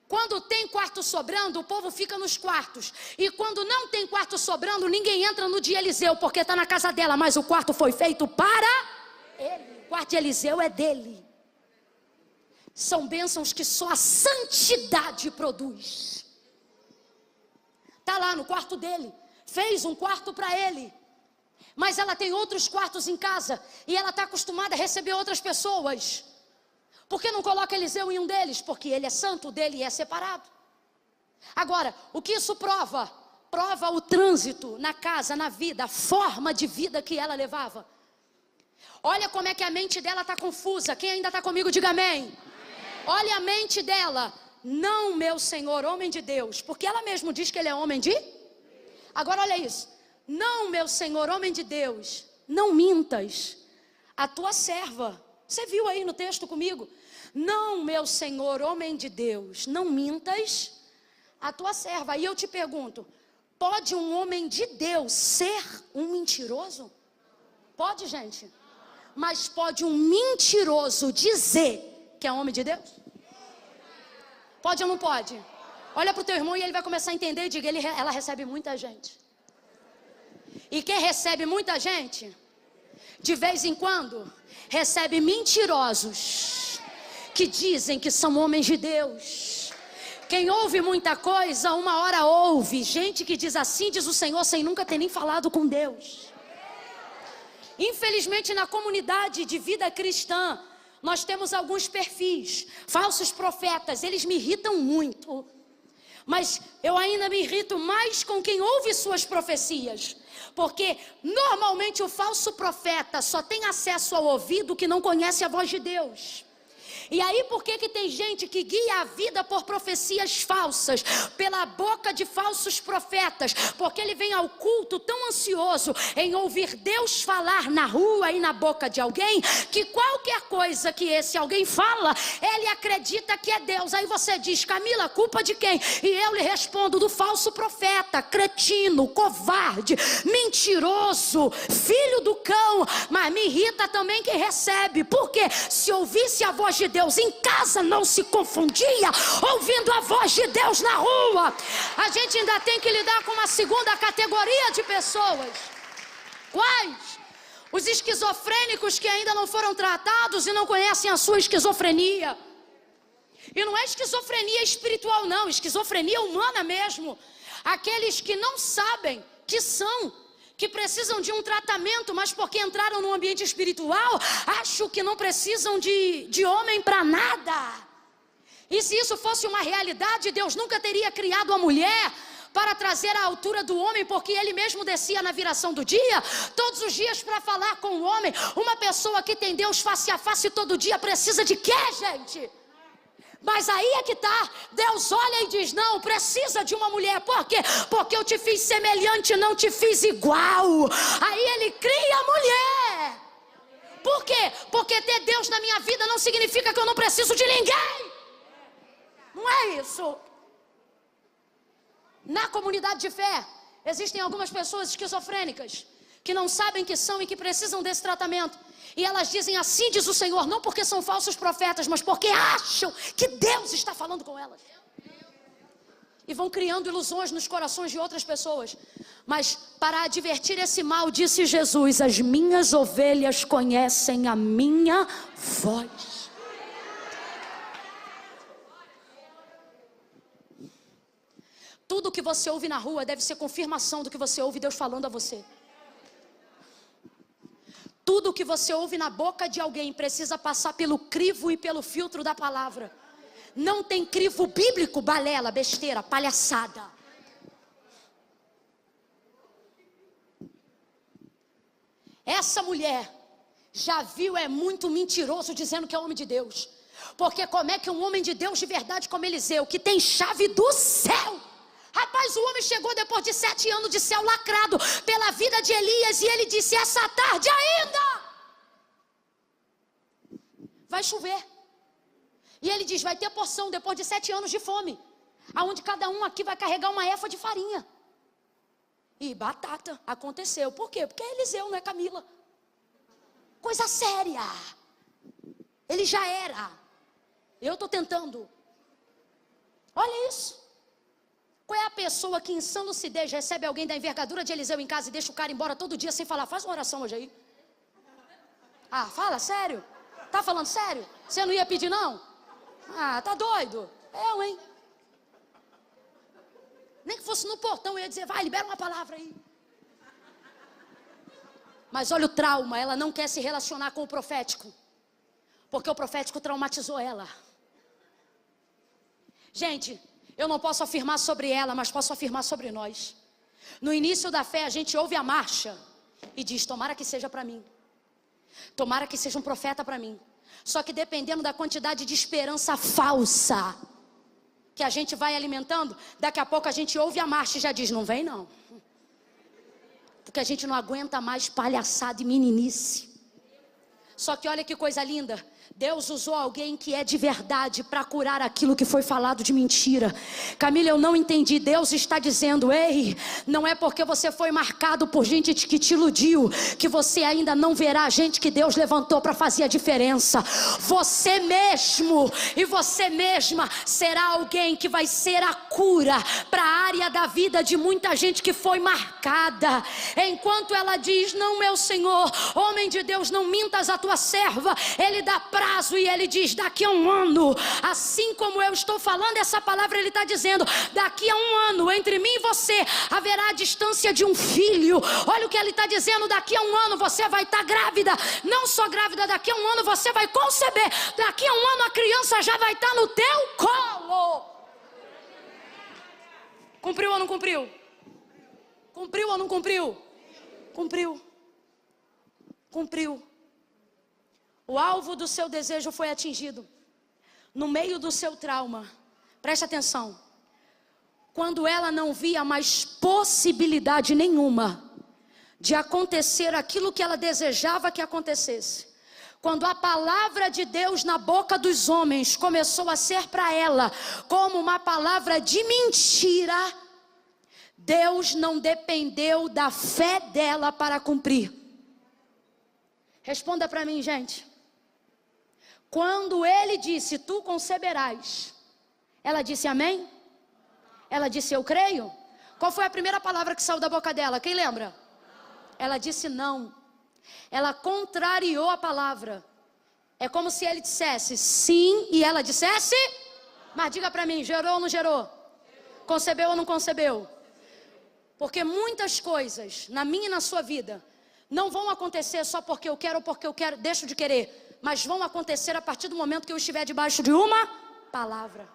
Quando tem quarto sobrando, o povo fica nos quartos. E quando não tem quarto sobrando, ninguém entra no de Eliseu, porque está na casa dela. Mas o quarto foi feito para ele. O quarto de Eliseu é dele. São bênçãos que só a santidade produz. Está lá no quarto dele. Fez um quarto para ele. Mas ela tem outros quartos em casa. E ela está acostumada a receber outras pessoas. Por que não coloca Eliseu em um deles? Porque ele é santo, o dele é separado. Agora, o que isso prova? Prova o trânsito na casa, na vida, a forma de vida que ela levava. Olha como é que a mente dela está confusa. Quem ainda está comigo, diga amém. Amém. Olha a mente dela. Não, meu Senhor, homem de Deus. Porque ela mesmo diz que ele é homem de... Agora olha isso. Não, meu Senhor, homem de Deus, não mintas. A tua serva... Você viu aí no texto comigo? Não, meu Senhor, homem de Deus, não mintas a tua serva. Aí eu te pergunto, pode um homem de Deus ser um mentiroso? Pode, gente? Mas pode um mentiroso dizer que é homem de Deus? Pode ou não pode? Olha para o teu irmão e ele vai começar a entender e diga, ela recebe muita gente. E quem recebe muita gente, de vez em quando... recebe mentirosos que dizem que são homens de Deus. Quem ouve muita coisa, uma hora ouve. Gente que diz assim, diz o Senhor, sem nunca ter nem falado com Deus. Infelizmente na comunidade de vida cristã, nós temos alguns perfis, falsos profetas, eles me irritam muito. Mas eu ainda me irrito mais com quem ouve suas profecias. Porque normalmente o falso profeta só tem acesso ao ouvido que não conhece a voz de Deus. E aí por que tem gente que guia a vida por profecias falsas, pela boca de falsos profetas? Porque ele vem ao culto tão ansioso em ouvir Deus falar na rua e na boca de alguém, que qualquer coisa que esse alguém fala, ele acredita que é Deus. Aí você diz, Camila, culpa de quem? E eu lhe respondo, do falso profeta, cretino, covarde, mentiroso, filho do cão. Mas me irrita também quem recebe. Porque se ouvisse a voz de Deus em casa, não se confundia ouvindo a voz de Deus na rua. A gente ainda tem que lidar com uma segunda categoria de pessoas. Quais? Os esquizofrênicos que ainda não foram tratados e não conhecem a sua esquizofrenia. E não é esquizofrenia espiritual não, esquizofrenia humana mesmo. Aqueles que não sabem que são, que precisam de um tratamento, mas porque entraram no ambiente espiritual, acham que não precisam de homem para nada. E se isso fosse uma realidade, Deus nunca teria criado a mulher para trazer a altura do homem, porque ele mesmo descia na viração do dia, todos os dias para falar com o homem. Uma pessoa que tem Deus face a face todo dia precisa de quê, gente? Mas aí é que está, Deus olha e diz, não, precisa de uma mulher. Por quê? Porque eu te fiz semelhante, não te fiz igual. Aí ele cria a mulher. Por quê? Porque ter Deus na minha vida não significa que eu não preciso de ninguém. Não é isso. Na comunidade de fé, existem algumas pessoas esquizofrênicas, que não sabem que são e que precisam desse tratamento. E elas dizem, assim diz o Senhor, não porque são falsos profetas, mas porque acham que Deus está falando com elas. E vão criando ilusões nos corações de outras pessoas. Mas para advertir esse mal, disse Jesus, as minhas ovelhas conhecem a minha voz. Tudo que você ouve na rua deve ser confirmação do que você ouve Deus falando a você. Tudo que você ouve na boca de alguém precisa passar pelo crivo e pelo filtro da palavra. Não tem crivo bíblico, balela, besteira, palhaçada. Essa mulher já viu, é muito mentiroso dizendo que é homem de Deus. Porque como é que um homem de Deus de verdade como Eliseu, que tem chave do céu, rapaz, o homem chegou depois de 7 anos de céu lacrado pela vida de Elias, e ele disse: essa tarde ainda vai chover. E ele diz: vai ter porção depois de 7 anos de fome, aonde cada um aqui vai carregar uma efa de farinha e batata. Aconteceu. Por quê? Porque é Eliseu, não é Camila. Coisa séria. Ele já era. Eu estou tentando. Olha isso. Qual é a pessoa que em sã lucidez recebe alguém da envergadura de Eliseu em casa e deixa o cara embora todo dia sem falar: faz uma oração hoje aí? Ah, fala sério? Tá falando sério? Você não ia pedir não? Ah, tá doido? Eu, hein? Nem que fosse no portão eu ia dizer: vai, libera uma palavra aí. Mas olha o trauma, ela não quer se relacionar com o profético, porque o profético traumatizou ela. Gente, eu não posso afirmar sobre ela, mas posso afirmar sobre nós. No início da fé a gente ouve a marcha e diz: tomara que seja para mim, tomara que seja um profeta para mim. Só que dependendo da quantidade de esperança falsa que a gente vai alimentando, daqui a pouco a gente ouve a marcha e já diz: não vem não, porque a gente não aguenta mais palhaçada e meninice. Só que olha que coisa linda, Deus usou alguém que é de verdade para curar aquilo que foi falado de mentira. Camila, eu não entendi. Deus está dizendo: ei, não é porque você foi marcado por gente que te iludiu que você ainda não verá gente que Deus levantou para fazer a diferença. Você mesmo e você mesma será alguém que vai ser a cura para a área da vida de muita gente que foi marcada. Enquanto ela diz: não, meu Senhor, homem de Deus, não mintas a tua serva, ele dá prazo e ele diz: daqui a um ano, assim como eu estou falando essa palavra, ele está dizendo: daqui a um ano, entre mim e você, haverá a distância de um filho. Olha o que ele está dizendo: daqui a um ano você vai estar grávida. Não só grávida, daqui a um ano você vai conceber. Daqui a um ano a criança já vai estar no teu colo. Cumpriu ou não cumpriu? Cumpriu ou não cumpriu? Cumpriu. Cumpriu. O alvo do seu desejo foi atingido. No meio do seu trauma, preste atenção, quando ela não via mais possibilidade nenhuma de acontecer aquilo que ela desejava que acontecesse, quando a palavra de Deus na boca dos homens começou a ser para ela como uma palavra de mentira, Deus não dependeu da fé dela para cumprir. Responda para mim, gente. Quando ele disse: tu conceberás, ela disse amém? Ela disse: eu creio? Qual foi a primeira palavra que saiu da boca dela? Quem lembra? Ela disse não. Ela contrariou a palavra. É como se ele dissesse sim e ela dissesse. Mas diga para mim, gerou ou não gerou? Concebeu ou não concebeu? Porque muitas coisas na minha e na sua vida não vão acontecer só porque eu quero ou porque eu quero, deixo de querer, mas vão acontecer a partir do momento que eu estiver debaixo de uma palavra.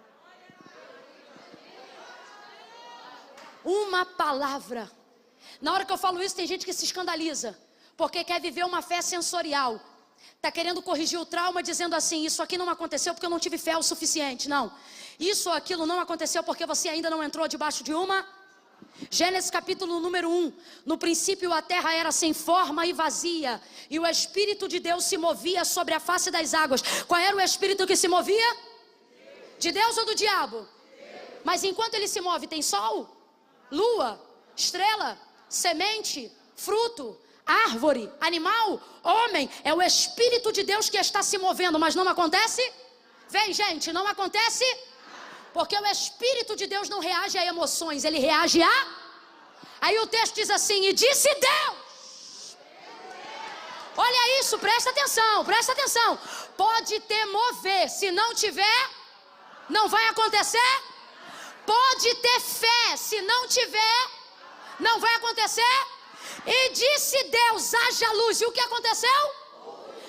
Uma palavra. Na hora que eu falo isso, tem gente que se escandaliza, porque quer viver uma fé sensorial. Está querendo corrigir o trauma dizendo assim: isso aqui não aconteceu porque eu não tive fé o suficiente. Não, isso ou aquilo não aconteceu porque você ainda não entrou debaixo de uma. Gênesis capítulo número 1. No princípio a terra era sem forma e vazia, e o Espírito de Deus se movia sobre a face das águas. Qual era o Espírito que se movia? De Deus ou do diabo? Mas enquanto ele se move, tem sol, lua, estrela, semente, fruto, árvore, animal, homem. É o Espírito de Deus que está se movendo, mas não acontece? Vem, gente, não acontece? Porque o Espírito de Deus não reage a emoções, ele reage a... Aí o texto diz assim: e disse Deus. Olha isso, presta atenção, presta atenção. Pode ter mover, se não tiver, não vai acontecer. Pode ter fé, se não tiver, não vai acontecer. E disse Deus, haja luz. E o que aconteceu?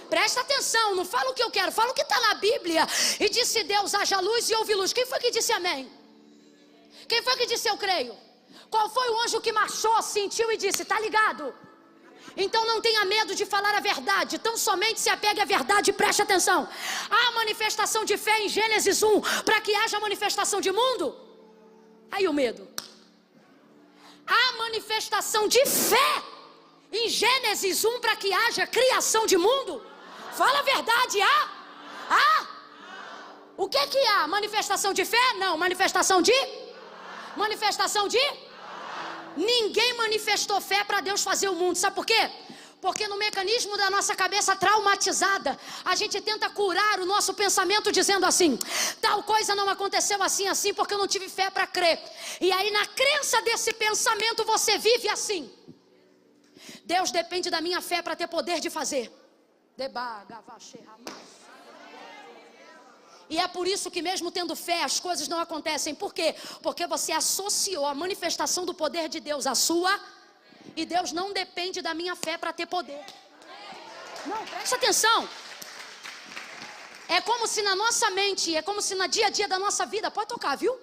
Presta atenção, não fala o que eu quero, fala o que está na Bíblia. E disse Deus, haja luz e houve luz. Quem foi que disse amém? Quem foi que disse eu creio? Qual foi o anjo que marchou, sentiu e disse, tá ligado? Então não tenha medo de falar a verdade, tão somente se apegue à verdade e preste atenção. Há manifestação de fé em Gênesis 1, para que haja manifestação de mundo. Aí o medo. Há manifestação de fé em Gênesis 1, para que haja criação de mundo. Fala a verdade, há? O que há? Manifestação de fé? Não, manifestação de? Ninguém manifestou fé para Deus fazer o mundo, sabe por quê? Porque no mecanismo da nossa cabeça traumatizada, a gente tenta curar o nosso pensamento dizendo assim, tal coisa não aconteceu assim, porque eu não tive fé para crer. E aí na crença desse pensamento você vive assim. Deus depende da minha fé para ter poder de fazer. E é por isso que mesmo tendo fé, as coisas não acontecem. Por quê? Porque você associou a manifestação do poder de Deus à sua. E Deus não depende da minha fé para ter poder. Não, preste atenção. É como se na nossa mente, é como se no dia a dia da nossa vida, pode tocar, viu?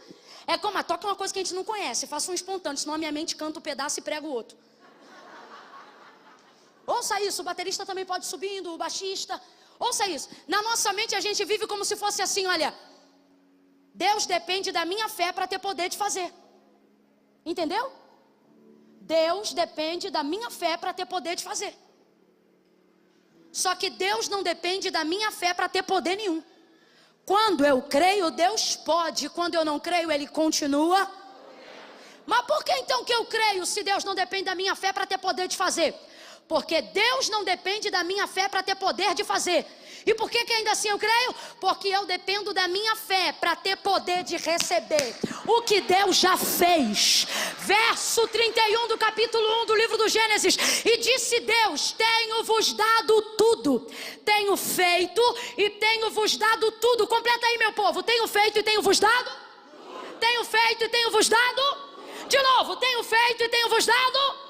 É como, toca uma coisa que a gente não conhece, faça um espontâneo, senão a minha mente canta um pedaço e prega o outro. Ouça isso, o baterista também pode subindo, o baixista. Ouça isso, na nossa mente a gente vive como se fosse assim, olha, Deus depende da minha fé para ter poder de fazer. Entendeu? Deus depende da minha fé para ter poder de fazer. Só que Deus não depende da minha fé para ter poder nenhum. Quando eu creio, Deus pode. Quando eu não creio, Ele continua. Mas por que então que eu creio se Deus não depende da minha fé para ter poder de fazer? Porque Deus não depende da minha fé para ter poder de fazer. E por que ainda assim eu creio? Porque eu dependo da minha fé para ter poder de receber o que Deus já fez. Verso 31 do capítulo 1 do livro do Gênesis. E disse Deus, tenho-vos dado tudo. Tenho feito e tenho-vos dado tudo. Completa aí, meu povo. Tenho feito e tenho-vos dado? Tenho feito e tenho-vos dado? De novo, tenho feito e tenho-vos dado?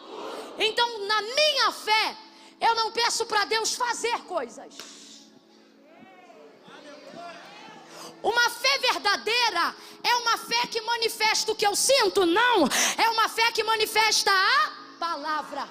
Então, na minha fé, eu não peço para Deus fazer coisas. Uma fé verdadeira é uma fé que manifesta o que eu sinto? Não, é uma fé que manifesta a palavra.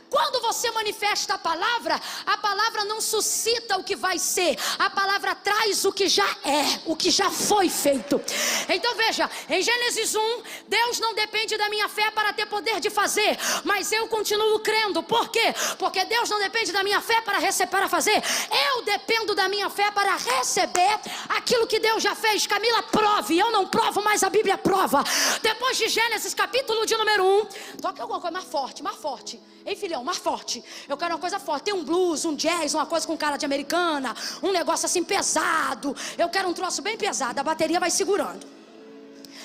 Quando você manifesta a palavra não suscita o que vai ser, a palavra traz o que já é, o que já foi feito. Então veja, em Gênesis 1, Deus não depende da minha fé para ter poder de fazer, mas eu continuo crendo. Por quê? Porque Deus não depende da minha fé para fazer, eu dependo da minha fé para receber aquilo que Deus já fez. Camila, prove, eu não provo, mas a Bíblia prova. Depois de Gênesis, capítulo de número 1, toque alguma coisa mais forte. Ei, filhão, mais forte. Eu quero uma coisa forte. Tem um blues, um jazz, uma coisa com cara de americana, um negócio assim pesado. Eu quero um troço bem pesado. A bateria vai segurando.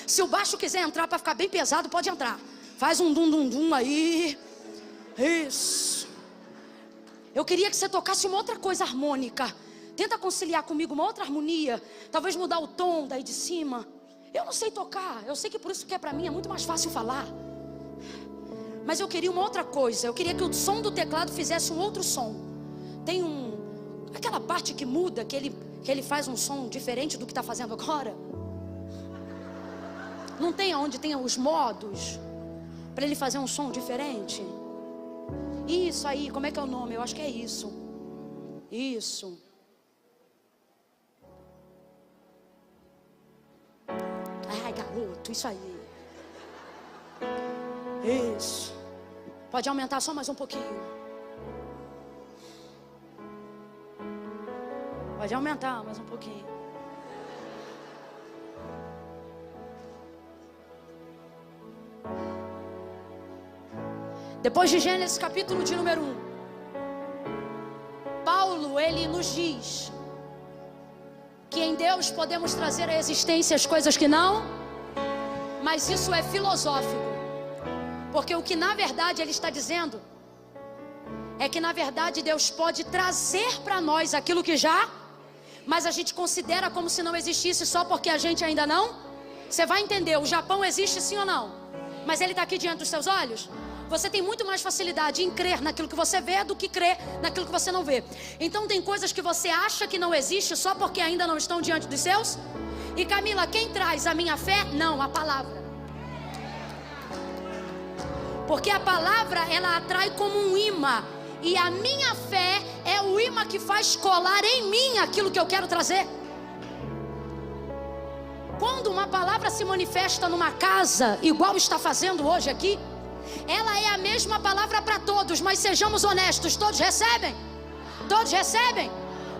Se o baixo quiser entrar para ficar bem pesado, pode entrar. Faz um dum aí. Isso. Eu queria que você tocasse uma outra coisa harmônica. Tenta conciliar comigo uma outra harmonia. Talvez mudar o tom daí de cima. Eu não sei tocar. Eu sei que por isso que para mim é muito mais fácil falar. Mas eu queria uma outra coisa. Eu queria que o som do teclado fizesse um outro som. Tem aquela parte que muda, que ele faz um som diferente do que está fazendo agora. Não tem onde tem os modos para ele fazer um som diferente? Isso aí, como é que é o nome? Eu acho que é isso. Isso. Ai, garoto, isso aí. Isso. Pode aumentar só mais um pouquinho. Pode aumentar mais um pouquinho. Depois de Gênesis capítulo de número 1, Paulo, ele nos diz que em Deus podemos trazer à existência as coisas que não, mas isso é filosófico. Porque o que na verdade ele está dizendo é que na verdade Deus pode trazer para nós aquilo que já, mas a gente considera como se não existisse só porque a gente ainda não Você vai entender, o Japão existe sim ou não? Mas ele está aqui diante dos seus olhos? Você tem muito mais facilidade em crer naquilo que você vê do que crer naquilo que você não vê. Então tem coisas que você acha que não existe só porque ainda não estão diante dos seus. E Camila, quem traz a minha fé? Não, a palavra. Porque a palavra, ela atrai como um imã. E a minha fé é o imã que faz colar em mim aquilo que eu quero trazer. Quando uma palavra se manifesta numa casa, igual está fazendo hoje aqui, ela é a mesma palavra para todos, mas sejamos honestos, todos recebem? Todos recebem?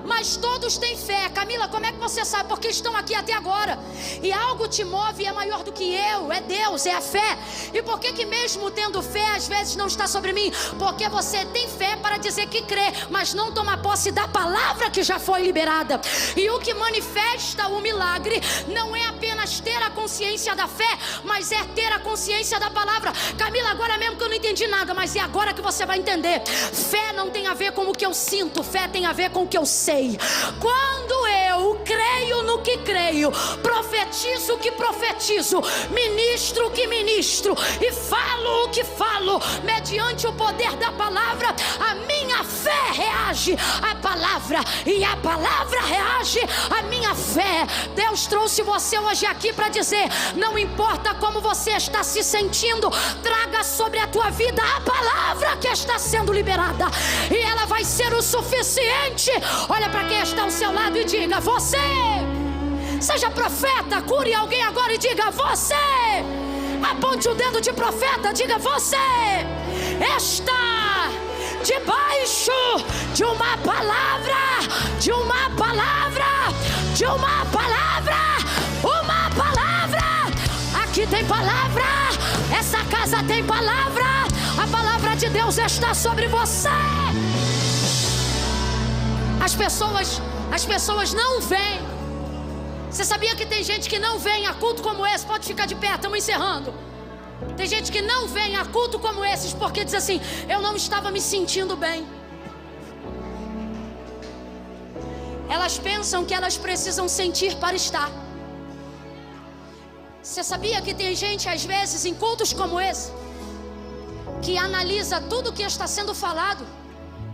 Mas todos têm fé. Camila, como é que você sabe? Porque estão aqui até agora. E algo te move e é maior do que eu. É Deus, é a fé. E por que mesmo tendo fé, às vezes não está sobre mim? Porque você tem fé para dizer que crê, mas não toma posse da palavra que já foi liberada. E o que manifesta o milagre não é apenas ter a consciência da fé, mas é ter a consciência da palavra. Camila, agora mesmo que eu não entendi nada, mas é agora que você vai entender. Fé não tem a ver com o que eu sinto, fé tem a ver com o que eu sei. Quando eu creio no que creio, profetizo o que profetizo, ministro o que ministro e falo o que falo, mediante o poder da palavra, a minha fé reage à palavra e a palavra reage à minha fé. Deus trouxe você hoje aqui para dizer: não importa como você está se sentindo, traga sobre a tua vida a palavra que está sendo liberada, e ela vai ser o suficiente. Olha para quem está ao seu lado e diga: você. Seja profeta, cure alguém agora e diga: você. Aponte o dedo de profeta, diga: você está debaixo de uma palavra, de uma palavra, de uma palavra, uma palavra. Aqui tem palavra, essa casa tem palavra, a palavra de Deus está sobre você. As pessoas não vêm. Você sabia que tem gente que não vem a culto como esse? Pode ficar de pé, estamos encerrando. Tem gente que não vem a culto como esses porque diz assim: eu não estava me sentindo bem. Elas pensam que elas precisam sentir para estar. Você sabia que tem gente às vezes em cultos como esse que analisa tudo o que está sendo falado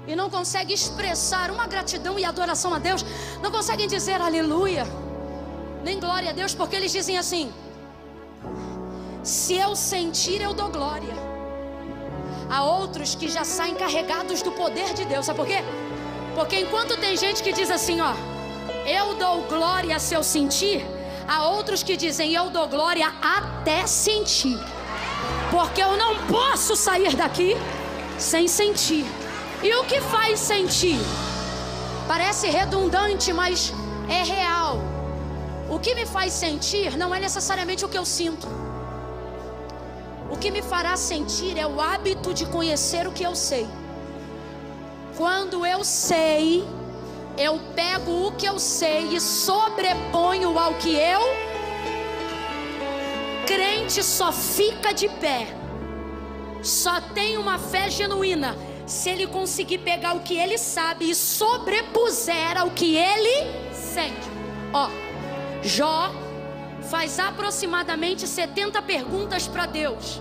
e não consegue expressar uma gratidão e adoração a Deus? Não conseguem dizer aleluia, nem glória a Deus, porque eles dizem assim: se eu sentir, eu dou glória. Há outros que já saem carregados do poder de Deus. Sabe por quê? Porque enquanto tem gente que diz assim, ó, eu dou glória se eu sentir, há outros que dizem: eu dou glória até sentir. Porque eu não posso sair daqui sem sentir. E o que faz sentir? Parece redundante, mas é real. O que me faz sentir não é necessariamente o que eu sinto. O que me fará sentir é o hábito de conhecer o que eu sei. Quando eu sei, eu pego o que eu sei e sobreponho ao que eu... Crente só fica de pé, só tem uma fé genuína se ele conseguir pegar o que ele sabe e sobrepuser ao que ele sente. Ó, Jó faz aproximadamente 70 perguntas para Deus.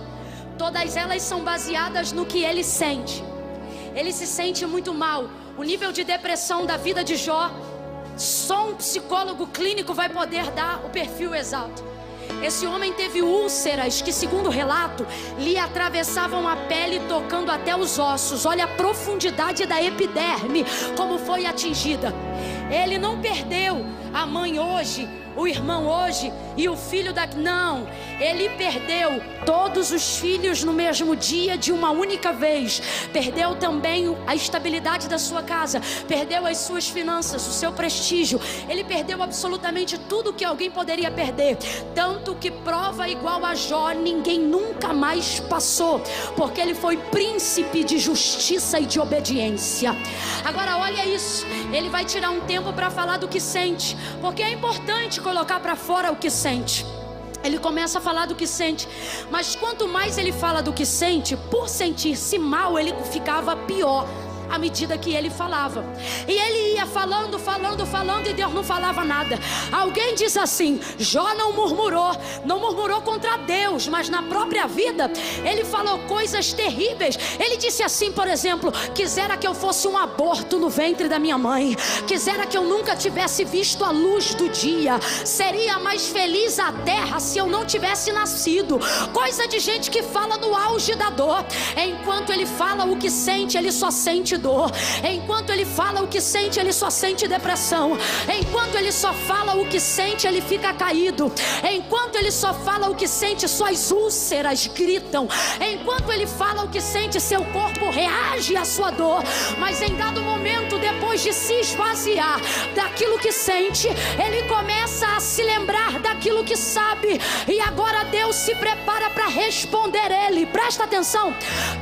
Todas elas são baseadas no que ele sente. Ele se sente muito mal. O nível de depressão da vida de Jó, só um psicólogo clínico vai poder dar o perfil exato. Esse homem teve úlceras que, segundo o relato, lhe atravessavam a pele, tocando até os ossos. Olha a profundidade da epiderme, como foi atingida. Ele não perdeu a mãe hoje, o irmão hoje e o filho daqui. Não, ele perdeu todos os filhos no mesmo dia, de uma única vez. Perdeu também a estabilidade da sua casa, perdeu as suas finanças, o seu prestígio. Ele perdeu absolutamente tudo que alguém poderia perder. Tanto que prova igual a Jó ninguém nunca mais passou, porque ele foi príncipe de justiça e de obediência. Agora olha isso, ele vai tirar um tempo para falar do que sente, porque é importante colocar para fora o que sente. Ele começa a falar do que sente, mas quanto mais ele fala do que sente, por sentir-se mal, ele ficava pior. à medida que ele falava. E ele ia falando, e Deus não falava nada. Alguém diz assim: Jó não murmurou contra Deus, mas na própria vida ele falou coisas terríveis. Ele disse assim, por exemplo: quisera que eu fosse um aborto no ventre da minha mãe, quisera que eu nunca tivesse visto a luz do dia, seria mais feliz a terra se eu não tivesse nascido. Coisa de gente que fala no auge da dor. Enquanto ele fala o que sente, ele só sente dor. Enquanto ele fala o que sente, ele só sente depressão. Enquanto ele só fala o que sente, ele fica caído. Enquanto ele só fala o que sente, suas úlceras gritam. Enquanto ele fala o que sente, seu corpo reage à sua dor. Mas em dado momento, depois de se esvaziar daquilo que sente, ele começa a se lembrar daquilo que sabe. E agora Deus se prepara para responder ele. Presta atenção: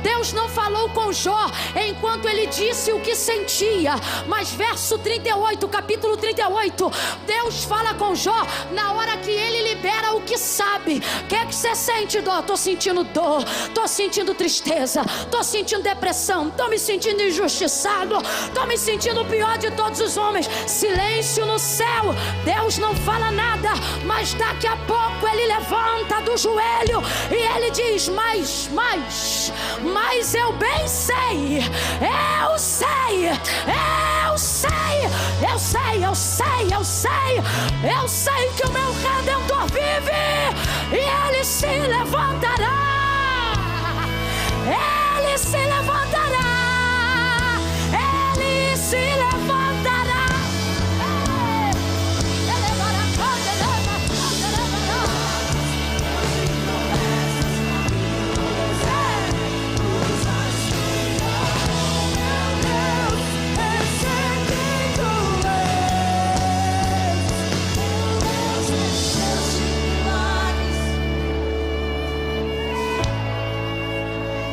Deus não falou com Jó enquanto ele disse o que sentia, mas verso 38, capítulo 38, Deus fala com Jó na hora que ele libera o que sabe. O que é que você sente, dó? Estou sentindo dor, estou sentindo tristeza, estou sentindo depressão, estou me sentindo injustiçado, estou me sentindo o pior de todos os homens. Silêncio no céu. Deus não fala nada, mas daqui a pouco ele levanta do joelho e ele diz: mas eu bem sei, eu sei que o meu Redentor vive e ele se levantará, ele se levantará, ele se levantará.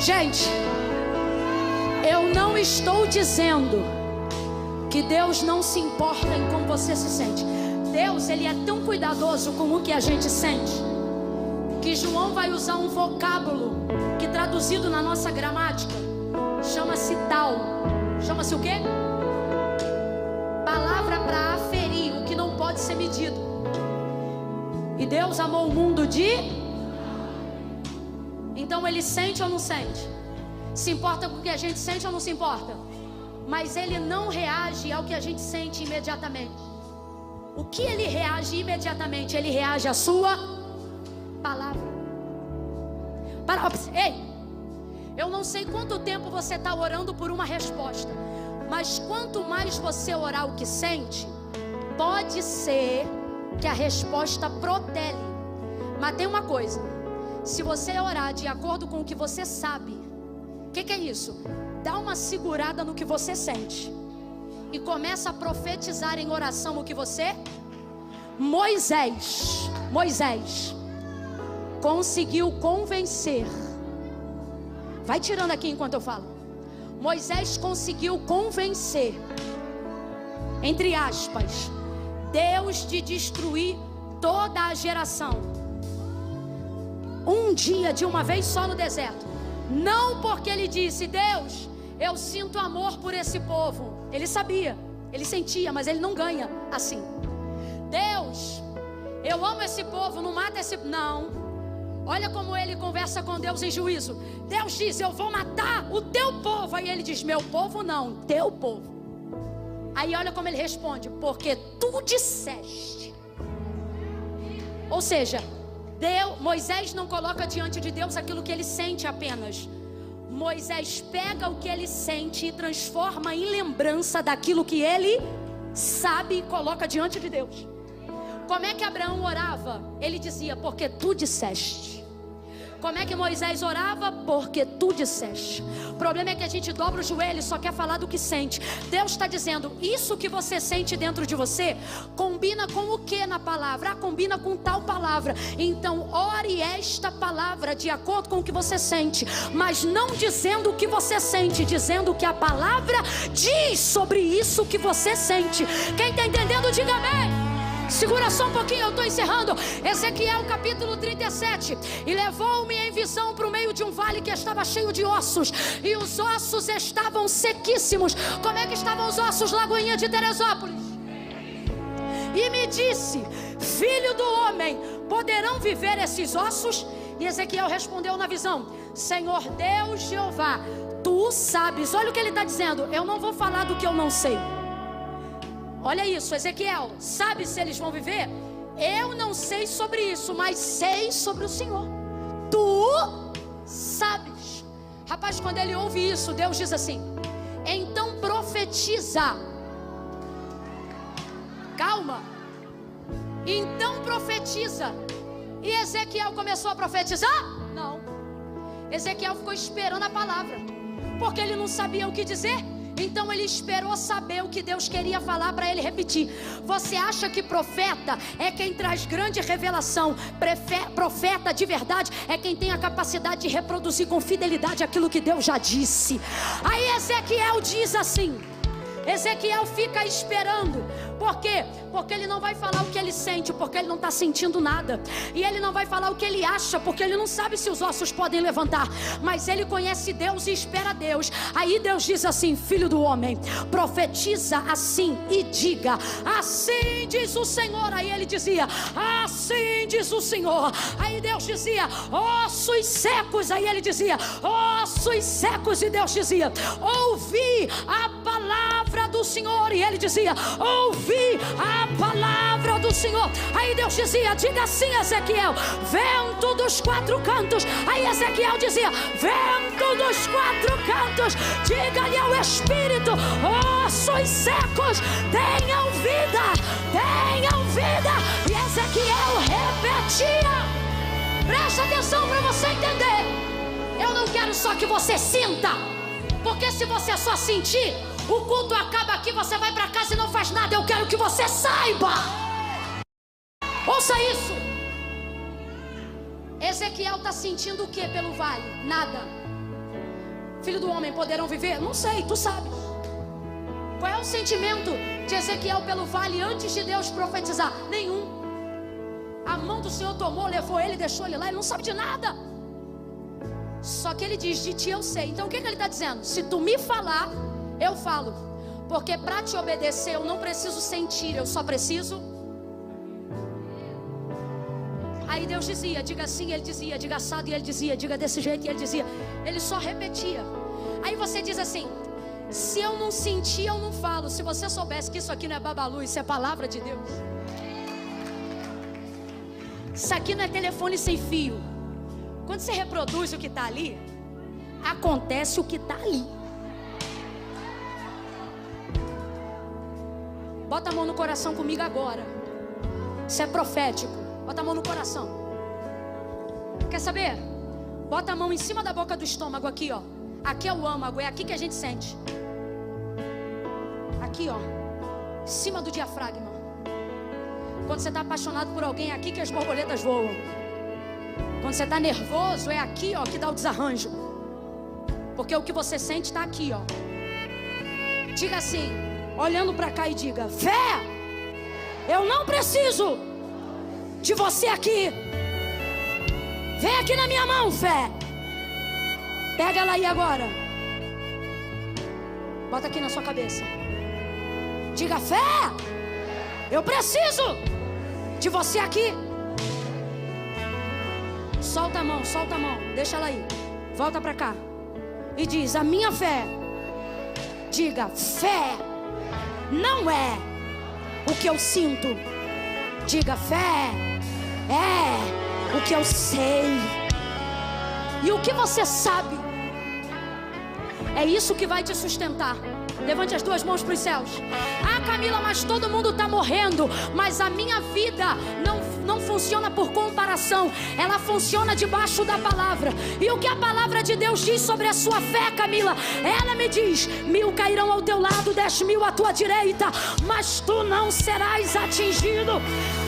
Gente, eu não estou dizendo que Deus não se importa em como você se sente. Deus, ele é tão cuidadoso com o que a gente sente, que João vai usar um vocábulo que, traduzido na nossa gramática, chama-se tal. Chama-se o quê? Palavra para aferir o que não pode ser medido. E Deus amou o mundo de... Então ele sente ou não sente? Se importa com o que a gente sente ou não se importa? Mas ele não reage ao que a gente sente imediatamente. O que ele reage imediatamente? Ele reage à sua palavra. Ei, eu não sei quanto tempo você está orando por uma resposta, mas quanto mais você orar o que sente, pode ser que a resposta protele. Mas tem uma coisa: se você orar de acordo com o que você sabe, o que é isso? Dá uma segurada no que você sente e começa a profetizar em oração o que você... Moisés conseguiu convencer. Vai tirando aqui enquanto eu falo. Moisés conseguiu convencer, entre aspas, Deus de destruir toda a geração. Um dia, de uma vez só no deserto. Não porque ele disse: Deus, eu sinto amor por esse povo. Ele sabia, ele sentia, mas ele não ganha assim. Deus, eu amo esse povo, não mata esse... Não. Olha como ele conversa com Deus em juízo. Deus diz: eu vou matar o teu povo. Aí ele diz: meu povo não, teu povo. Aí olha como ele responde: porque tu disseste. Ou seja, Moisés não coloca diante de Deus aquilo que ele sente apenas. Moisés pega o que ele sente e transforma em lembrança daquilo que ele sabe e coloca diante de Deus. Como é que Abraão orava? Ele dizia: porque tu disseste. Como é que Moisés orava? Porque tu disseste. O problema é que a gente dobra o joelho e só quer falar do que sente. Deus está dizendo: isso que você sente dentro de você combina com o que na palavra? Combina com tal palavra. Então ore esta palavra de acordo com o que você sente, mas não dizendo o que você sente, dizendo o que a palavra diz sobre isso que você sente. Quem está entendendo, diga amém. Segura só um pouquinho, eu estou encerrando. Ezequiel capítulo 37. E levou-me em visão para o meio de um vale que estava cheio de ossos, e os ossos estavam sequíssimos. Como é que estavam os ossos, Lagoinha de Teresópolis? E me disse: filho do homem, poderão viver esses ossos? E Ezequiel respondeu na visão: Senhor Deus Jeová, tu sabes. Olha o que ele está dizendo: eu não vou falar do que eu não sei. Olha isso, Ezequiel, sabe se eles vão viver? Eu não sei sobre isso, mas sei sobre o Senhor. Tu sabes. Rapaz, quando ele ouve isso, Deus diz assim: então profetiza. Calma. Então profetiza. E Ezequiel começou a profetizar? Não. Ezequiel ficou esperando a palavra, porque ele não sabia o que dizer. Então ele esperou saber o que Deus queria falar para ele repetir. Você acha que profeta é quem traz grande revelação? Profeta de verdade é quem tem a capacidade de reproduzir com fidelidade aquilo que Deus já disse. Aí Ezequiel diz assim, Ezequiel fica esperando. Por quê? Porque ele não vai falar o que ele sente, porque ele não está sentindo nada. E ele não vai falar o que ele acha, porque ele não sabe se os ossos podem levantar. Mas ele conhece Deus e espera Deus. Aí Deus diz assim: filho do homem, profetiza assim e diga: assim diz o Senhor. Aí ele dizia: assim diz o Senhor. Aí Deus dizia: ossos secos. Aí ele dizia: ossos secos. E Deus dizia: ouvi a palavra do Senhor. E ele dizia: ouvi a palavra do Senhor. Aí Deus dizia: diga assim, Ezequiel: vento dos quatro cantos. Aí Ezequiel dizia: vento dos quatro cantos, diga-lhe ao Espírito: ossos secos, tenham vida, tenham vida. E Ezequiel repetia. Presta atenção para você entender. Eu não quero só que você sinta, porque se você só sentir, o culto acaba aqui, você vai para casa e não faz nada. Eu quero que você saiba. Ouça isso. Ezequiel está sentindo o que pelo vale? Nada. Filho do homem, poderão viver? Não sei, tu sabes. Qual é o sentimento de Ezequiel pelo vale antes de Deus profetizar? Nenhum. A mão do Senhor tomou, levou ele, deixou ele lá. Ele não sabe de nada. Só que ele diz: de ti eu sei. Então o que ele está dizendo? Se tu me falar, eu falo, porque para te obedecer eu não preciso sentir, eu só preciso. Aí Deus dizia: diga assim, ele dizia, diga assado, e ele dizia, diga desse jeito, e ele dizia. Ele só repetia. Aí você diz assim: se eu não sentir, eu não falo. Se você soubesse que isso aqui não é babalu, isso é palavra de Deus. Isso aqui não é telefone sem fio. Quando você reproduz o que está ali, acontece o que está ali. Bota a mão no coração comigo agora. Isso é profético. Bota a mão no coração. Quer saber? Bota a mão em cima da boca do estômago aqui, ó. Aqui é o âmago, é aqui que a gente sente. Aqui, ó. Em cima do diafragma. Quando você está apaixonado por alguém, é aqui que as borboletas voam. Quando você está nervoso, é aqui, ó, que dá o desarranjo. Porque o que você sente está aqui, ó. Diga assim, olhando para cá, e diga: fé, eu não preciso de você aqui. Vem aqui na minha mão, fé. Pega ela aí agora. Bota aqui na sua cabeça. Diga: fé, eu preciso de você aqui. Solta a mão, deixa ela aí. Volta para cá e diz: a minha fé. Diga: fé não é o que eu sinto. Diga: fé é o que eu sei. E o que você sabe é isso que vai te sustentar. Levante as duas mãos para os céus. Ah, Camila, mas todo mundo está morrendo. Mas a minha vida não funciona por comparação. Ela funciona debaixo da palavra. E o que a palavra de Deus diz sobre a sua fé, Camila? Ela me diz: 1000 cairão ao teu lado, 10.000 à tua direita, mas tu não serás atingido.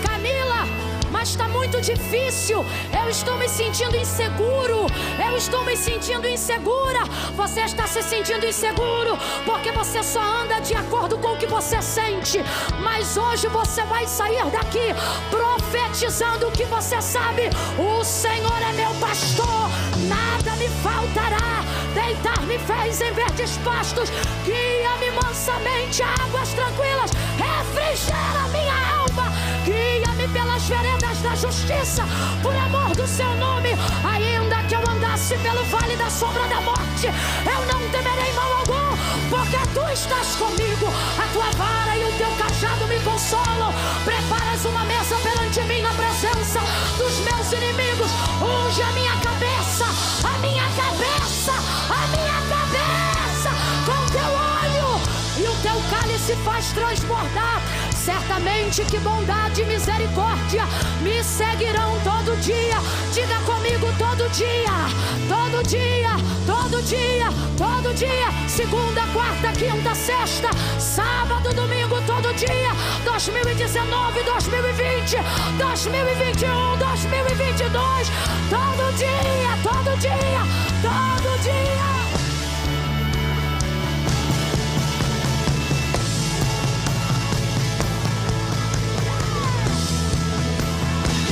Camila, mas está muito difícil, eu estou me sentindo inseguro, eu estou me sentindo insegura. Você está se sentindo inseguro porque você só anda de acordo com o que você sente. Mas hoje você vai sair daqui profetizando o que você sabe. O Senhor é meu pastor, nada me faltará. Deitar-me fez em verdes pastos, guia-me mansamente a águas tranquilas, refrigera minha alma. Guia-me pelas veredas da justiça, por amor do seu nome. Ainda que eu andasse pelo vale da sombra da morte, eu não temerei mal algum, porque tu estás comigo. A tua vara e o teu cajado me consolam. Preparas uma mesa perante mim na presença dos meus inimigos. Unge a minha cabeça, a minha cabeça, a minha cabeça com teu óleo, e o teu cálice faz transbordar. Certamente que bondade e misericórdia me seguirão todo dia. Diga comigo: todo dia, todo dia, todo dia, todo dia. Segunda, quarta, quinta, sexta, sábado, domingo, todo dia. 2019, 2020, 2021, 2022. Todo dia, todo dia, todo dia.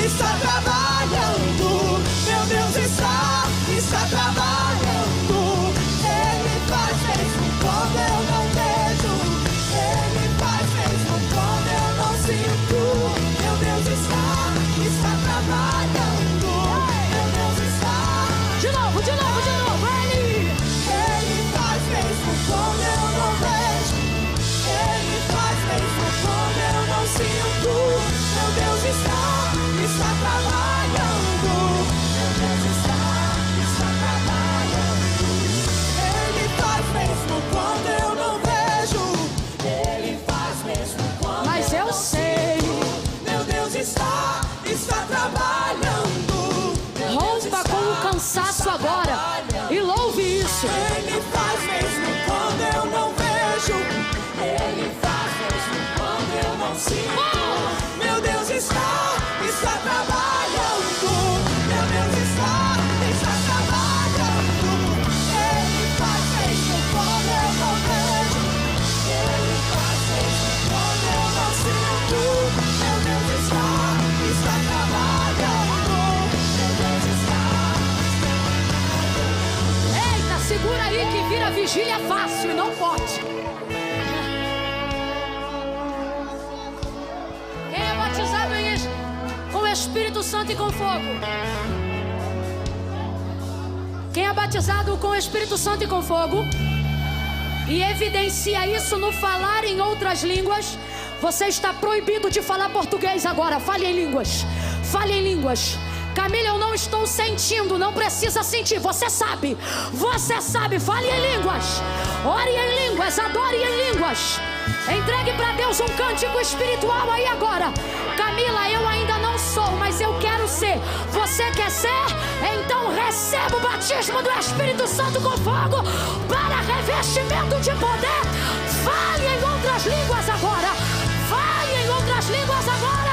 Está trabalhando, meu Deus está trabalhando. Ele faz mesmo quando eu não vejo, Ele faz mesmo quando eu não sinto. Meu Deus está trabalhando, meu Deus está. De novo, Ele faz mesmo quando eu não vejo, Ele faz mesmo quando eu não sinto. Meu Deus está trabalhando, meu Deus está trabalhando. Ele faz mesmo quando eu não vejo, Ele faz mesmo quando mas eu não sei. sinto. Meu Deus está trabalhando. Rompa com o cansaço agora e louve isso. Ele faz mesmo quando eu não vejo, Ele faz mesmo quando eu não sinto. Meu Deus está trabalhando, meu Deus está trabalhando. Ele faz mesmo quando eu não vejo, Ele faz mesmo quando eu não sinto. Meu Deus está trabalhando, meu Deus está. Eita, segura aí que vira vigília fácil e não pode. Quem é batizado com o Espírito Santo e com fogo? Quem é batizado com o Espírito Santo e com fogo e evidencia isso no falar em outras línguas, você está proibido de falar português agora. Fale em línguas, fale em línguas. Camila, eu não estou sentindo, não precisa sentir, você sabe, fale em línguas, ore em línguas, adore em línguas. Entregue para Deus um cântico espiritual aí agora. Camila, eu ainda não sou, mas eu quero ser. Você quer ser? Então receba o batismo do Espírito Santo com fogo para revestimento de poder. Fale em outras línguas agora. Fale em outras línguas agora.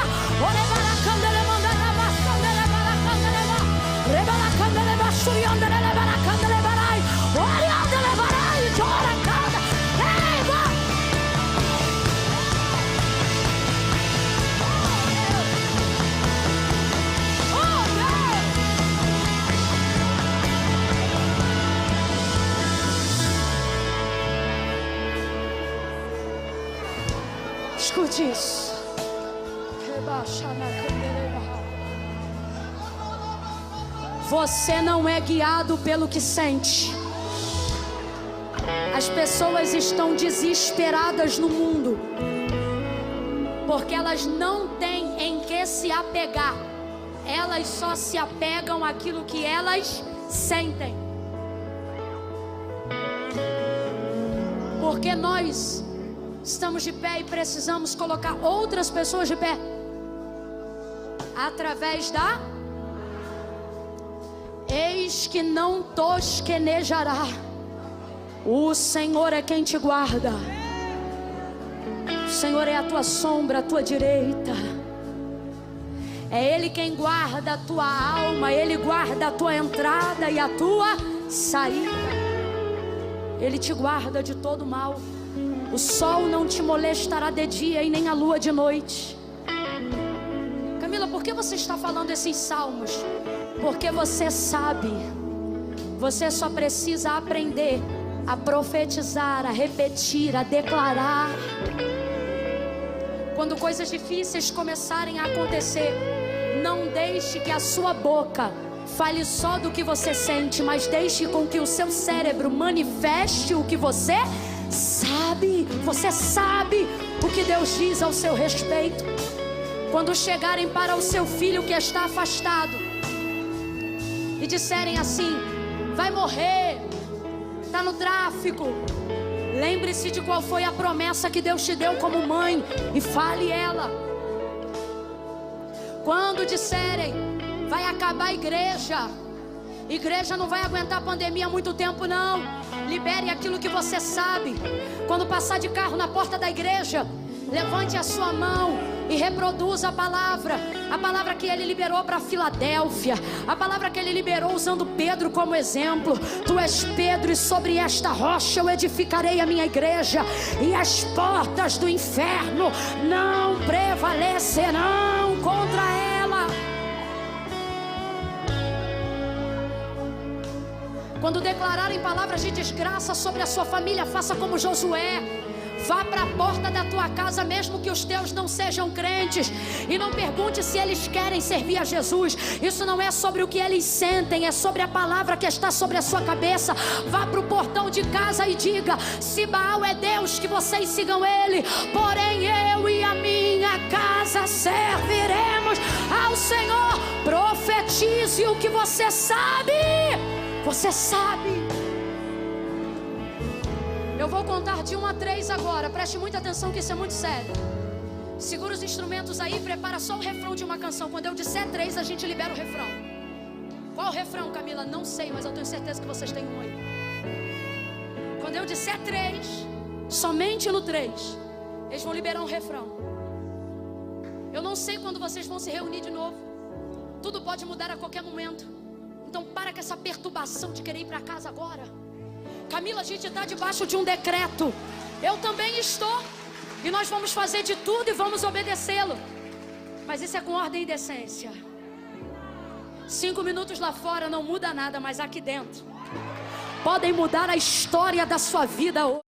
Escute isso. Você não é guiado pelo que sente. As pessoas estão desesperadas no mundo porque elas não têm em que se apegar. Elas só se apegam àquilo que elas sentem. Porque nós estamos de pé e precisamos colocar outras pessoas de pé através da eis que não tosquenejará. O Senhor é quem te guarda. O Senhor é a tua sombra, a tua direita. É Ele quem guarda a tua alma, Ele guarda a tua entrada e a tua saída. Ele te guarda de todo mal. O sol não te molestará de dia e nem a lua de noite. Camila, por que você está falando esses salmos? Porque você sabe. Você só precisa aprender a profetizar, a repetir, a declarar. Quando coisas difíceis começarem a acontecer, não deixe que a sua boca fale só do que você sente, mas deixe com que o seu cérebro manifeste o que você sabe. Você sabe o que Deus diz ao seu respeito. Quando chegarem para o seu filho que está afastado e disserem assim: vai morrer, está no tráfico, lembre-se de qual foi a promessa que Deus te deu como mãe e fale ela. Quando disserem: vai acabar a igreja não vai aguentar a pandemia há muito tempo, não, libere aquilo que você sabe. Quando passar de carro na porta da igreja, levante a sua mão e reproduza a palavra que Ele liberou para Filadélfia, a palavra que Ele liberou usando Pedro como exemplo. Tu és Pedro, e sobre esta rocha eu edificarei a minha igreja, e as portas do inferno não prevalecerão contra ela. Quando declararem palavras de desgraça sobre a sua família, faça como Josué. Vá para a porta da tua casa, mesmo que os teus não sejam crentes, e não pergunte se eles querem servir a Jesus. Isso não é sobre o que eles sentem, é sobre a palavra que está sobre a sua cabeça. Vá para o portão de casa e diga: se Baal é Deus, que vocês sigam ele, porém eu e a minha casa serviremos ao Senhor. Profetize o que você sabe. Você sabe. Eu vou contar de 1 a 3 agora. Preste muita atenção que isso é muito sério. Segura os instrumentos aí, prepara só o refrão de uma canção. Quando eu disser 3, a gente libera o refrão. Qual o refrão, Camila? Não sei, mas eu tenho certeza que vocês têm um aí. Quando eu disser 3, somente no 3, eles vão liberar um refrão. Eu não sei quando vocês vão se reunir de novo. Tudo pode mudar a qualquer momento. Então para com essa perturbação de querer ir para casa agora. Camila, a gente está debaixo de um decreto. Eu também estou. E nós vamos fazer de tudo e vamos obedecê-lo. Mas isso é com ordem e decência. 5 minutos lá fora não muda nada, mas aqui dentro podem mudar a história da sua vida hoje.